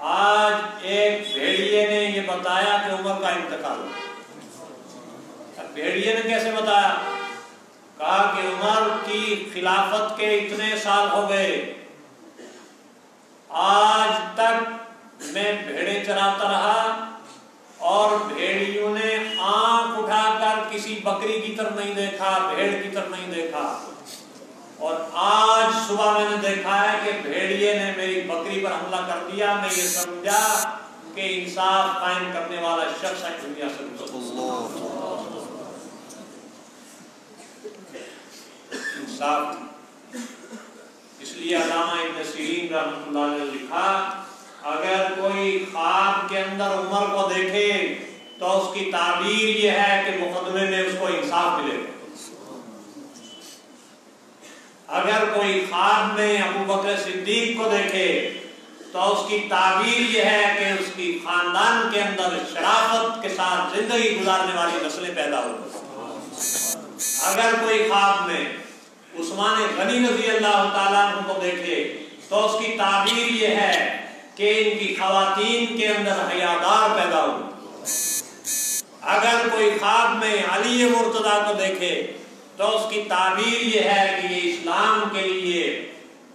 آج ایک بھیڑیے نے یہ بتایا کہ عمر کا انتقال ہوا۔ بھیڑیے نے کیسے بتایا؟ کہا کہ عمر کی خلافت کے اتنے سال ہو گئے، آج تک میں بھیڑے چراتا رہا اور بھیڑیوں نے آنکھ اٹھا کر کسی بکری کی طرف نہیں دیکھا، بھیڑ کی طرف نہیں دیکھا، اور آج صبح میں نے دیکھا ہے کہ بھیڑیے نے میری بکری پر حملہ کر دیا۔ میں یہ سمجھا کہ انصاف قائم کرنے والا شخص ہے دنیا سے انصاف۔ اس لیے علامہ ابن سیرین رحمۃ اللہ نے لکھا، اگر کوئی خواب کے اندر عمر کو دیکھے تو اس کی تعبیر یہ ہے کہ مقدمے میں اس کو انصاف ملے گا۔ اگر کوئی خواب میں ابو بکر صدیق کو دیکھے تو اس کی تعبیر یہ ہے کہ اس کی خاندان کے اندر شرافت کے ساتھ زندگی گزارنے والی نسلیں پیدا ہو۔ اگر کوئی خواب میں عثمان غنی رضی اللہ تعالیٰ عنہ کو دیکھے تو اس کی تعبیر یہ ہے کہ ان کی خواتین کے اندر حیادار پیدا ہو۔ اگر کوئی خواب میں علی مرتضیٰ کو دیکھے تو اس کی تعبیر یہ ہے کہ یہ اسلام کے لیے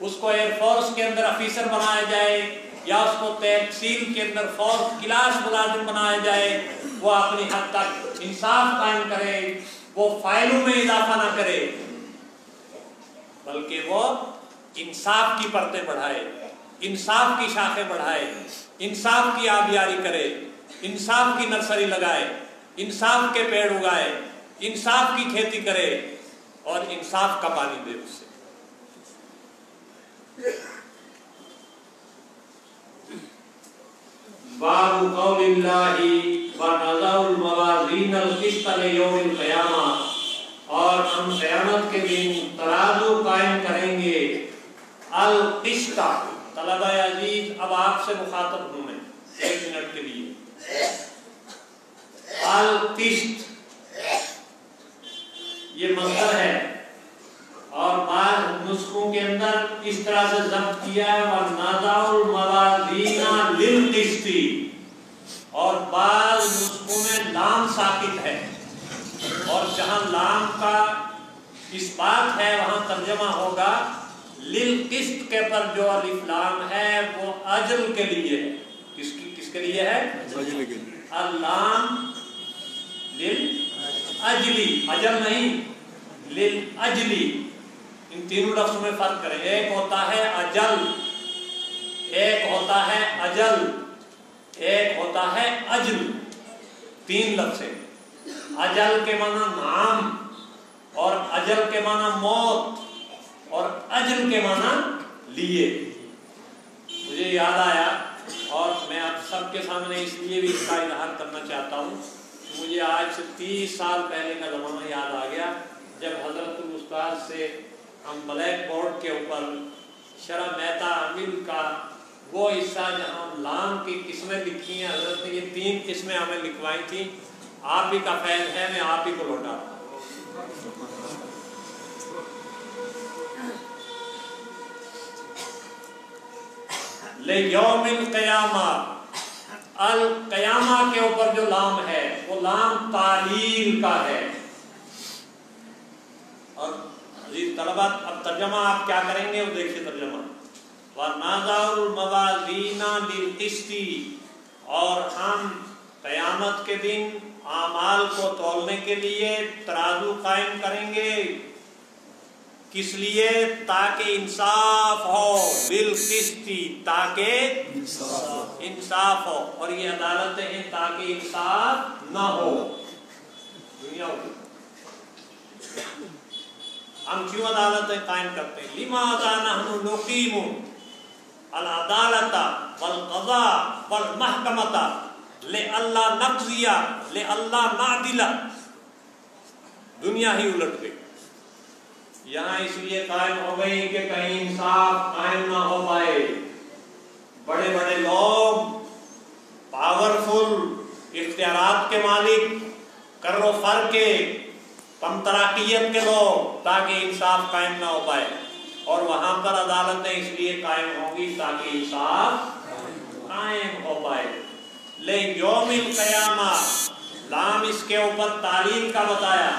اس کو ایئر فورس کے اندر آفیسر بنایا جائے یا اس کو تحصیل کے اندر فورس کلاس ملازم بنایا جائے، وہ اپنی حد تک انصاف قائم کرے، وہ فائلوں میں اضافہ نہ کرے، بلکہ وہ انصاف کی پرتیں بڑھائے، انصاف کی شاخیں بڑھائے، انصاف کی آبیاری کرے، انصاف کی نرسری لگائے، انصاف کے پیڑ اگائے، انصاف کی کھیتی کرے اور انصاف کا پانی دے اس سے۔ باب قول اللہ ونضع الموازین القسط لیوم القیامہ، اور ہم قیامت کے دن ترازو قائم کریں گے القسط۔ طلبہ عزیز اب آپ سے مخاطب ہوں میں 1 منٹ کے لیے۔ القسط یہ مصدر ہے اور بعض نسخوں کے اندر اس طرح سے ضبط کیا ہے وَنَضَعُ الْمَوَازِينَ لِلْقِسْطِ، اور بعض نسخوں میں لام ساکت ہے، اور جہاں لام کا اس بات ہے وہاں ترجمہ ہوگا للقسط کے پر جو الف لام ہے وہ اجل کے لیے ہے۔ کس کے لیے ہے؟ اللام للأجلی، اجل نہیں للأجلی۔ ان تینوں لفظوں میں فرق کریں، ایک ہوتا ہے اجل، ایک ہوتا ہے اجل، ایک ہوتا ہے اجل۔ 3 لفظ ہیں، اجل کے معنی نام، اور اجل کے معنی موت، اور اجل کے معنی لیے۔ مجھے یاد آیا اور میں آپ سب کے سامنے اس لیے بھی اس کا اظہار کرنا چاہتا ہوں، مجھے آج سے 30 سال پہلے کا زمانہ یاد آ گیا جب حضرت الاستاذ سے ہم بلیک بورڈ کے اوپر شرح مہتا عامل کا وہ حصہ جہاں لام کی قسمیں لکھی ہیں، حضرت نے یہ 3 قسمیں ہمیں لکھوائی تھیں، آپ ہی کا فیض ہے، میں آپ ہی کو لوٹا رہا ہوں۔ لیوم القیامہ، القیامہ کے اوپر جو لام ہے وہ لام تعلیل کا ہے۔ اور عزیز طلبہ اب ترجمہ آپ کیا کریں گے وہ دیکھیے ترجمہ، وَنَضَعُ الْمَوَازِينَ لِلْقِسْطِ، اور ہم قیامت کے دن اعمال کو تولنے کے لیے ترازو قائم کریں گے، کس لیے؟ تاکہ انصاف ہو، بالقسط، تاکہ انصاف ہو، اور یہ عدالتیں ہیں تاکہ انصاف نہ ہو دنیا ہو۔ ہم کیوں عدالتیں قائم کرتے ہیں؟ لماذا نحن نقیم العدالت والقضاء والمحکمۃ لئلا نقضی لئلا نعدل۔ دنیا ہی الٹ گئی، یہاں اس لیے قائم ہو گئی کہ کہیں انصاف قائم نہ ہو پائے۔ بڑے بڑے لوگ، پاورفل، اختیارات کے مالک، کر و فر کے، کم تراکیت کے لوگ، تاکہ انصاف قائم نہ ہو پائے، اور وہاں پر عدالتیں اس لیے قائم ہوں گی تاکہ انصاف قائم ہو پائے۔ لیوم القیامہ، لام اس کے اوپر تعلیل کا بتایا،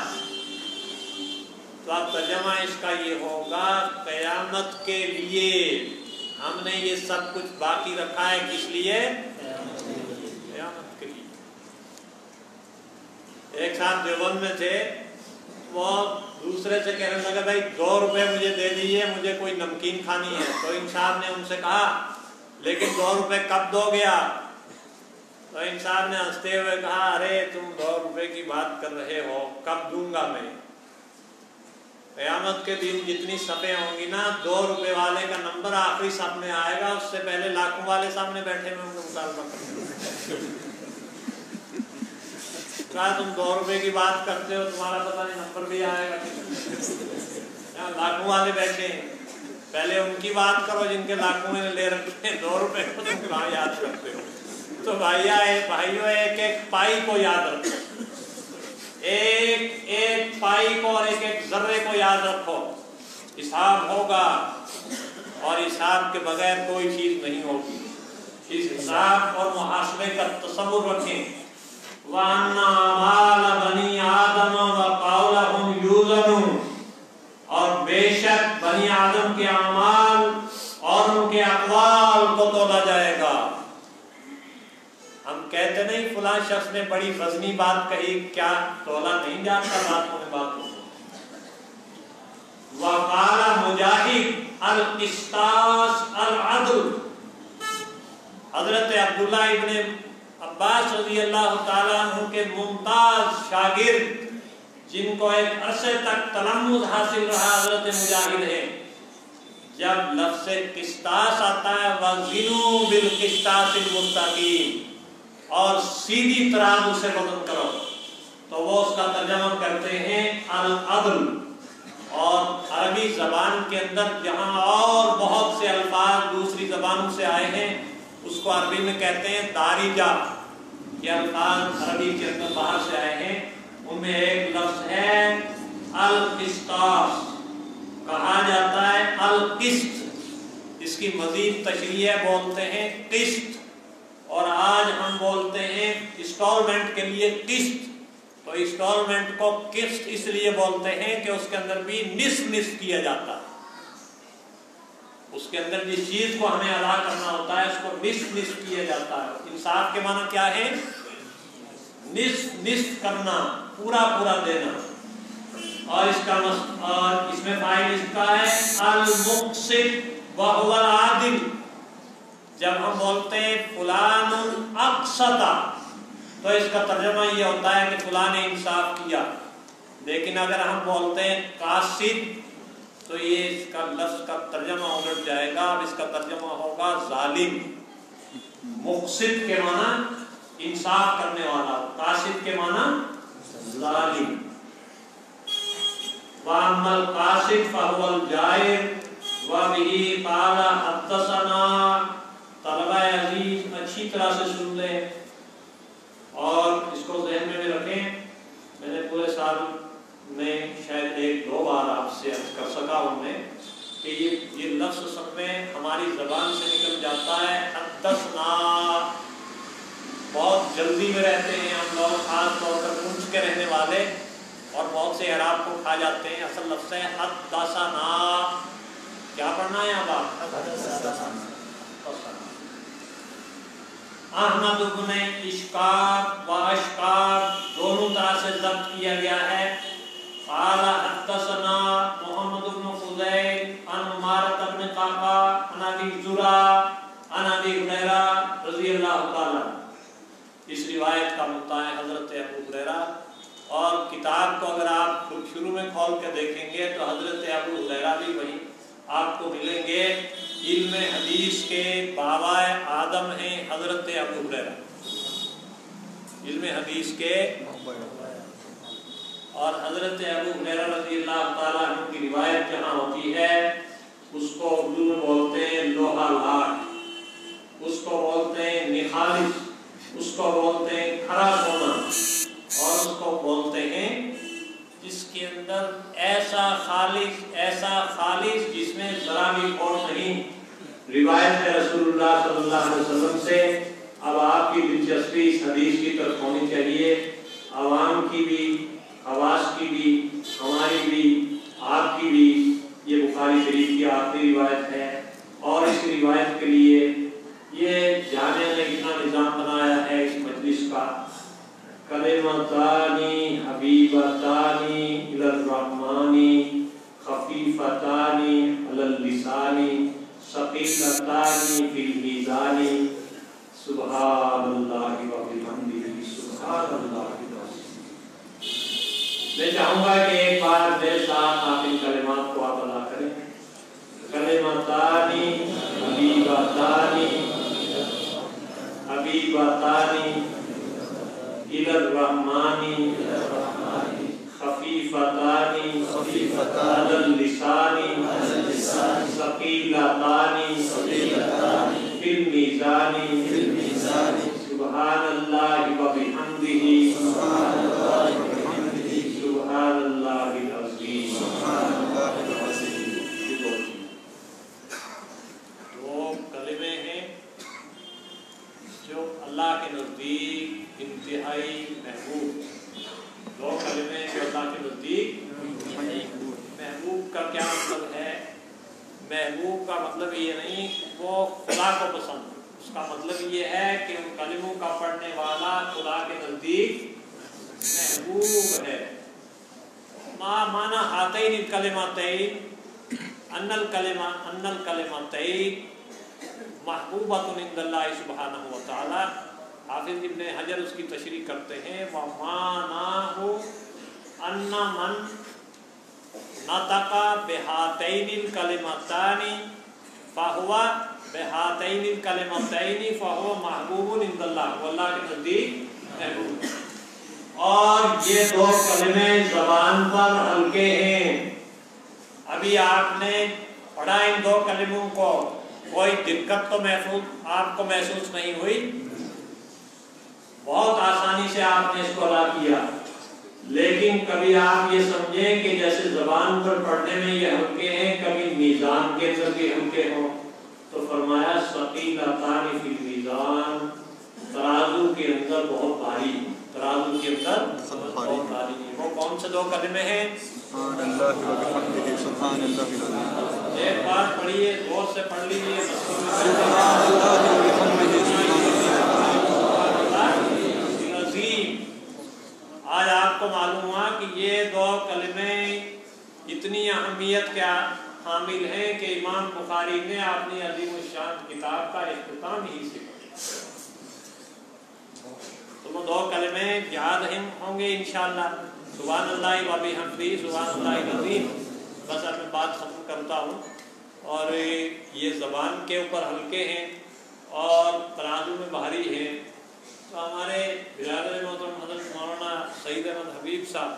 تو اب ترجمہ اس کا یہ ہوگا قیامت کے لیے ہم نے یہ سب کچھ باقی رکھا ہے، کس لیے؟ قیامت کے لیے۔ ایک صاحب دیوبند میں تھے، وہ دوسرے سے کہنے لگا بھائی 2 روپے مجھے دے دیجیے، مجھے کوئی نمکین کھانی ہے۔ تو انصاف نے ان سے کہا لیکن 2 روپے کب دو گیا؟ تو انصاف نے ہنستے ہوئے کہا ارے تم 2 روپے کی بات کر رہے ہو، کب دوں گا میں؟ قیامت کے دن جتنی صفیں ہوں گی نا، 2 روپے والے کا نمبر آخری صف میں آئے گا، اس سے پہلے لاکھوں والے سامنے بیٹھے ہوئے ان کو مطالبہ کرتے کہا تم 2 روپے کی بات کرتے ہو، تمہارا پتہ نہیں نمبر بھی آئے گا، لاکھوں والے بیٹھے ہیں، پہلے ان کی بات کرو جن کے لاکھوں میں لے رکھتے ہیں، 2 روپے کو تم کہاں یاد کرتے ہو؟ تو بھائیو ایک ایک پائی کو یاد رکھو، ایک ایک پائی کو اور ایک ایک ذرے کو یاد رکھو، حساب ہوگا، اور حساب کے بغیر کوئی چیز نہیں ہوگی۔ اس حساب اور محاسبے کا تصور رکھیں۔ وَأَنَّ أَعْمَالَ بَنِي آدَمَ وَقَوْلَهُمْ يُوزَنُ، اور بے شک بنی آدم کے اعمال فلاں شخص نے بڑی وزنی بات کہی، کیا تولا نہیں جانتا باتوں میں باتوں کو؟ وقال مجاہد القسطاس العدل، حضرت عبداللہ ابن عباس رضی اللہ تعالیٰ عنہ کے ممتاز شاگرد جن کو ایک عرصے تک تلمذ حاصل رہا حضرت مجاہد ہے، جب لفظ قسطاس آتا ہے وزنوا بالقسطاس المستقیم اور سیدھی ترازو سے وزن کرو، تو وہ اس کا ترجمہ کرتے ہیں العدل۔ اور عربی زبان کے اندر جہاں اور بہت سے الفاظ دوسری زبانوں سے آئے ہیں اس کو عربی میں کہتے ہیں دارجہ۔ یہ الفاظ عربی کے اندر باہر سے آئے ہیں، ان میں ایک لفظ ہے القسطاس، کہا جاتا ہے القسط، اس کی مزید تشریح بولتے ہیں قسط، اور آج ہم بولتے ہیں انسٹالمنٹ کے لیے قسط۔ تو انسٹالمنٹ کو قسط اس لیے بولتے ہیں کہ اس کے اندر بھی نصف نصف کیا جاتا ہے، اس کے اندر جس چیز کو ہمیں ادا کرنا ہوتا ہے اس کو نصف نصف کیا جاتا ہے۔ انصاف کے معنی کیا ہے؟ نصف نصف کرنا، پورا پورا دینا۔ اور اس کا اور اس میں فاعل اس کا ہے المقسط وهو العادل۔ جب ہم بولتے ہیں فلان اقسط تو اس کا ترجمہ یہ ہوتا ہے کہ فلاں نے انصاف کیا، لیکن اگر ہم بولتے ہیں قاسط تو یہ اس کا لفظ کا ترجمہ الٹ جائے گا، اب اس کا ترجمہ ہوگا ظالم۔ مقسط کے معنی انصاف کرنے والا، قاسط کے معنی ظالم۔ وَأَمَّا الْقَاسِطُ فَهُوَ الْجَائِرُ وَبِهِ قَالَ حَدَّثَنَا۔ طلبہ عزیز اچھی طرح سے سن لیں اور اس کو ذہن میں بھی رکھیں۔ میں نے پورے سال میں شاید ایک دو بار آپ سے عرض کر سکا ہوں میں کہ یہ لفظ سب میں ہماری زبان سے نکل جاتا ہے حدثنا۔ بہت جلدی میں رہتے ہیں ہم لوگ، خاص طور پر اونچ کے رہنے والے، اور بہت سے اعراب کو کھا جاتے ہیں۔ اصل لفظ ہے حدثنا۔ کیا پڑھنا ہے اب آپ؟ احمد بن اشکاب و اشکاب دونوں طرح سے ضبط کیا گیا ہے۔ قال حدثنا محمد بن فضیل عن عمارة بن قعقاع عن ابی زرع عن ابی ہریرہ رضی اللہ تعالی۔ اس روایت کا مدعا ہے حضرت ابو ہریرہ، اور کتاب کو اگر آپ شروع میں کھول کے دیکھیں گے تو حضرت ابو ہریرہ بھی وہی آپ کو ملیں گے۔ علم حدیث کے بابا آدم ہیں حضرت ابو ہریرہ، علم حدیث کے، اور حضرت ابو ہریرہ رضی اللہ تعالیٰ عنہ کی روایت جہاں ہوتی ہے اس کو اردو میں بولتے ہیں لوہا لاٹ، اس کو بولتے ہیں نخالص، اس کو بولتے ہیں کھرا سونا، اور اس کو بولتے ہیں جس کے اندر ایسا خالص جس میں ذرا بھی کھوٹ نہیں۔ روایت ہے رسول اللہ صلی اللہ علیہ وسلم سے۔ اب آپ کی دلچسپی اس حدیث کی طرف ہونی چاہیے، عوام کی بھی، خواص کی بھی، ہماری بھی، آپ کی بھی۔ یہ بخاری شریف کی آخری روایت ہے، اور اس روایت کے لیے یہ جامعہ نے اتنا نظام بنایا ہے اس مجلس کا۔ کلمتانی حبیبتانی الی الرحمن خفیفتانی علی اللسان ثقیلتانی فی المیزان سبحان اللہ و بحمدہ سبحان اللہ العظیم۔ میں چاہوں گا کہ ایک بار میرے ساتھ آپ ان کلمات کو آپ ادا کریں۔ کلمتانی حبیبتانی الی الرحمن خفیفتانی علی اللسان ثقیلتان فی المیزان سبحان اللہ و بحمدہ سبحان اللہ العظیم۔ وہ کلمے ہیں جو اللہ کے نزدیک انتہائی محبوب، دو کلمے جو اللہ کے نزدیک محبوب کا کیا مطلب ہے؟ محبوب کا مطلب یہ نہیں وہ خدا کو پسند، اس کا مطلب یہ ہے کہ ان کلموں کا پڑھنے والا خدا کے نزدیک محبوب ہے. ما مانا ہاتین الکلمتین ان الکلمتین محبوبۃ عند اللہ سبحانہ و تعالی. حافظ ابن حجر اس کی تشریح کرتے ہیں وَمَانَاهُ أَنَّ مَنْ نَطَقَ بِهَاتَيْنِ الْكَلِمَتَانِ فَهُوَ بِهَاتَيْنِ الْكَلِمَتَيْنِ فَهُوَ مَحْبُوبٌ عِندَ اللَّهِ. وہ اللہ کے نزدیک محبوب. اور یہ دو کلمے زبان پر ہلکے ہیں. ابھی آپ نے پڑھا ان دو کلموں کو, کوئی دقت تو آپ کو محسوس نہیں ہوئی؟ بہت آسانی سے آپ نے اس کو ادا کیا. لیکن کبھی آپ یہ سمجھیں کہ جیسے زبان پر پڑھنے میں یہ ہلکے ہیں, کبھی میزان کے اندر بھی ہلکے ہوں. تو فرمایا ثقیلتان فی المیزان, ترازو کے اندر بہت بھاری, ترازو کے اندر بہت بھاری. وہ کون سے دو کلمے ہیں؟ سبحان اللہ و بحمدہ سبحان اللہ العظیم. ایک بار پڑھیے, غور سے پڑھ لیجیے. سبحان اللہ و بحمدہ سبحان اللہ. آج آپ کو معلوم ہوا کہ یہ دو کلمے اتنی اہمیت کیا حامل ہیں کہ امام بخاری نے اپنی عظیم الشان کتاب کا اختتام ہی سے کیا. تو وہ دو کلمے یاد ہوں گے انشاءاللہ. سبحان اللہ و بحمدہ سبحان اللہ العظیم. بس اب میں بات ختم کرتا ہوں. اور یہ زبان کے اوپر ہلکے ہیں اور ترازو میں بھاری ہیں. تو ہمارے برادر محترم حضرت مولانا سعید احمد حبیب صاحب,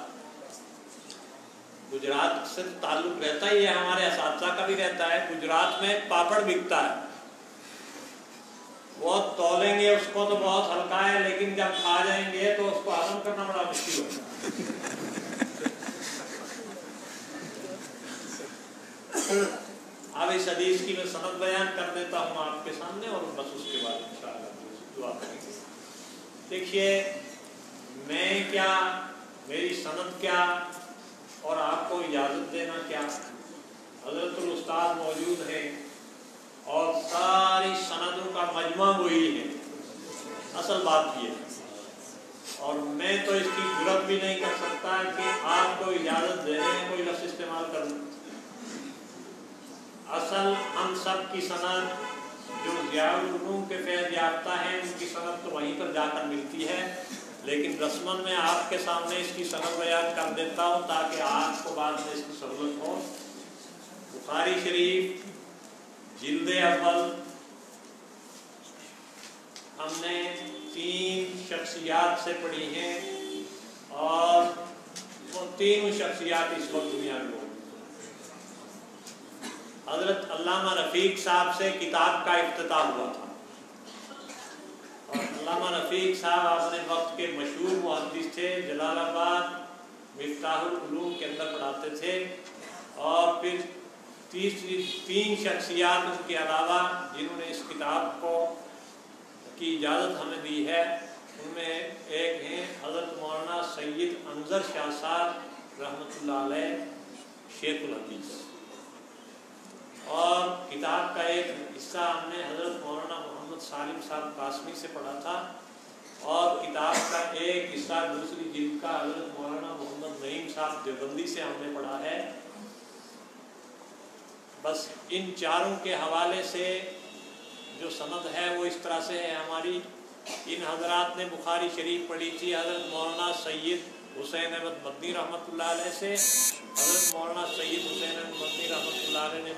گجرات سے تعلق رہتا ہی ہے, ہمارے اساتذہ کا بھی رہتا ہے. گجرات میں پاپڑ بکتا ہے, وہ تولیں گے اس کو تو بہت ہلکا ہے, لیکن جب کھا جائیں گے تو اس کو ہضم کرنا بڑا مشکل ہوگا. اب اس حدیث کی میں سند بیان کر دیتا ہوں آپ کے سامنے, اور بس اس کے بعد انشاءاللہ دعا کریں گے. دیکھیے, میں کیا, میری سند کیا, اور آپ کو اجازت دینا کیا. حضرت الاستاد موجود ہیں اور ساری سندوں کا مجمع وہی ہے. اصل بات یہ ہے, اور میں تو اس کی جرات بھی نہیں کر سکتا کہ آپ کو اجازت دینے میں کوئی لفظ استعمال کروں. اصل ہم سب کی سند جو ضیاء العلوم کے فیض یافتہ ہیں ان کی سند تو وہیں پر جا کر ملتی ہے, لیکن رسماً میں آپ کے سامنے اس کی سند بیان کر دیتا ہوں تاکہ آپ کو بعد میں اس کی سہولت ہو. بخاری شریف جلد اول ہم نے 3 شخصیات سے پڑھی ہیں, اور وہ 3 شخصیات اس وقت دنیا میں. حضرت علامہ رفیق صاحب سے کتاب کا افتتاح ہوا تھا, اور علامہ رفیق صاحب اپنے وقت کے مشہور محدث تھے. جلال آباد مفتاح العلوم کے اندر پڑھاتے تھے. اور پھر 3 شخصیات ان کے علاوہ جنہوں نے اس کتاب کو کی اجازت ہمیں دی ہے, ان میں ایک ہیں حضرت مولانا سید انظر شاہ صاحب رحمۃ اللہ علیہ, شیخ الحدیث. اور کتاب کا ایک حصہ ہم نے حضرت مولانا محمد سالم صاحب قاسمی سے پڑھا تھا, اور کتاب کا ایک حصہ دوسری جلد کا حضرت مولانا محمد نعیم صاحب دیوبندی سے ہم نے پڑھا ہے. بس ان 4 کے حوالے سے جو سند ہے وہ اس طرح سے ہے ہماری. ان حضرات نے بخاری شریف پڑھی تھی حضرت مولانا سید حسین احمد مدنی رحمۃ اللہ علیہ سے. حضرت مولانا سید حسین احمد مدنی رحمۃ اللہ علیہ نے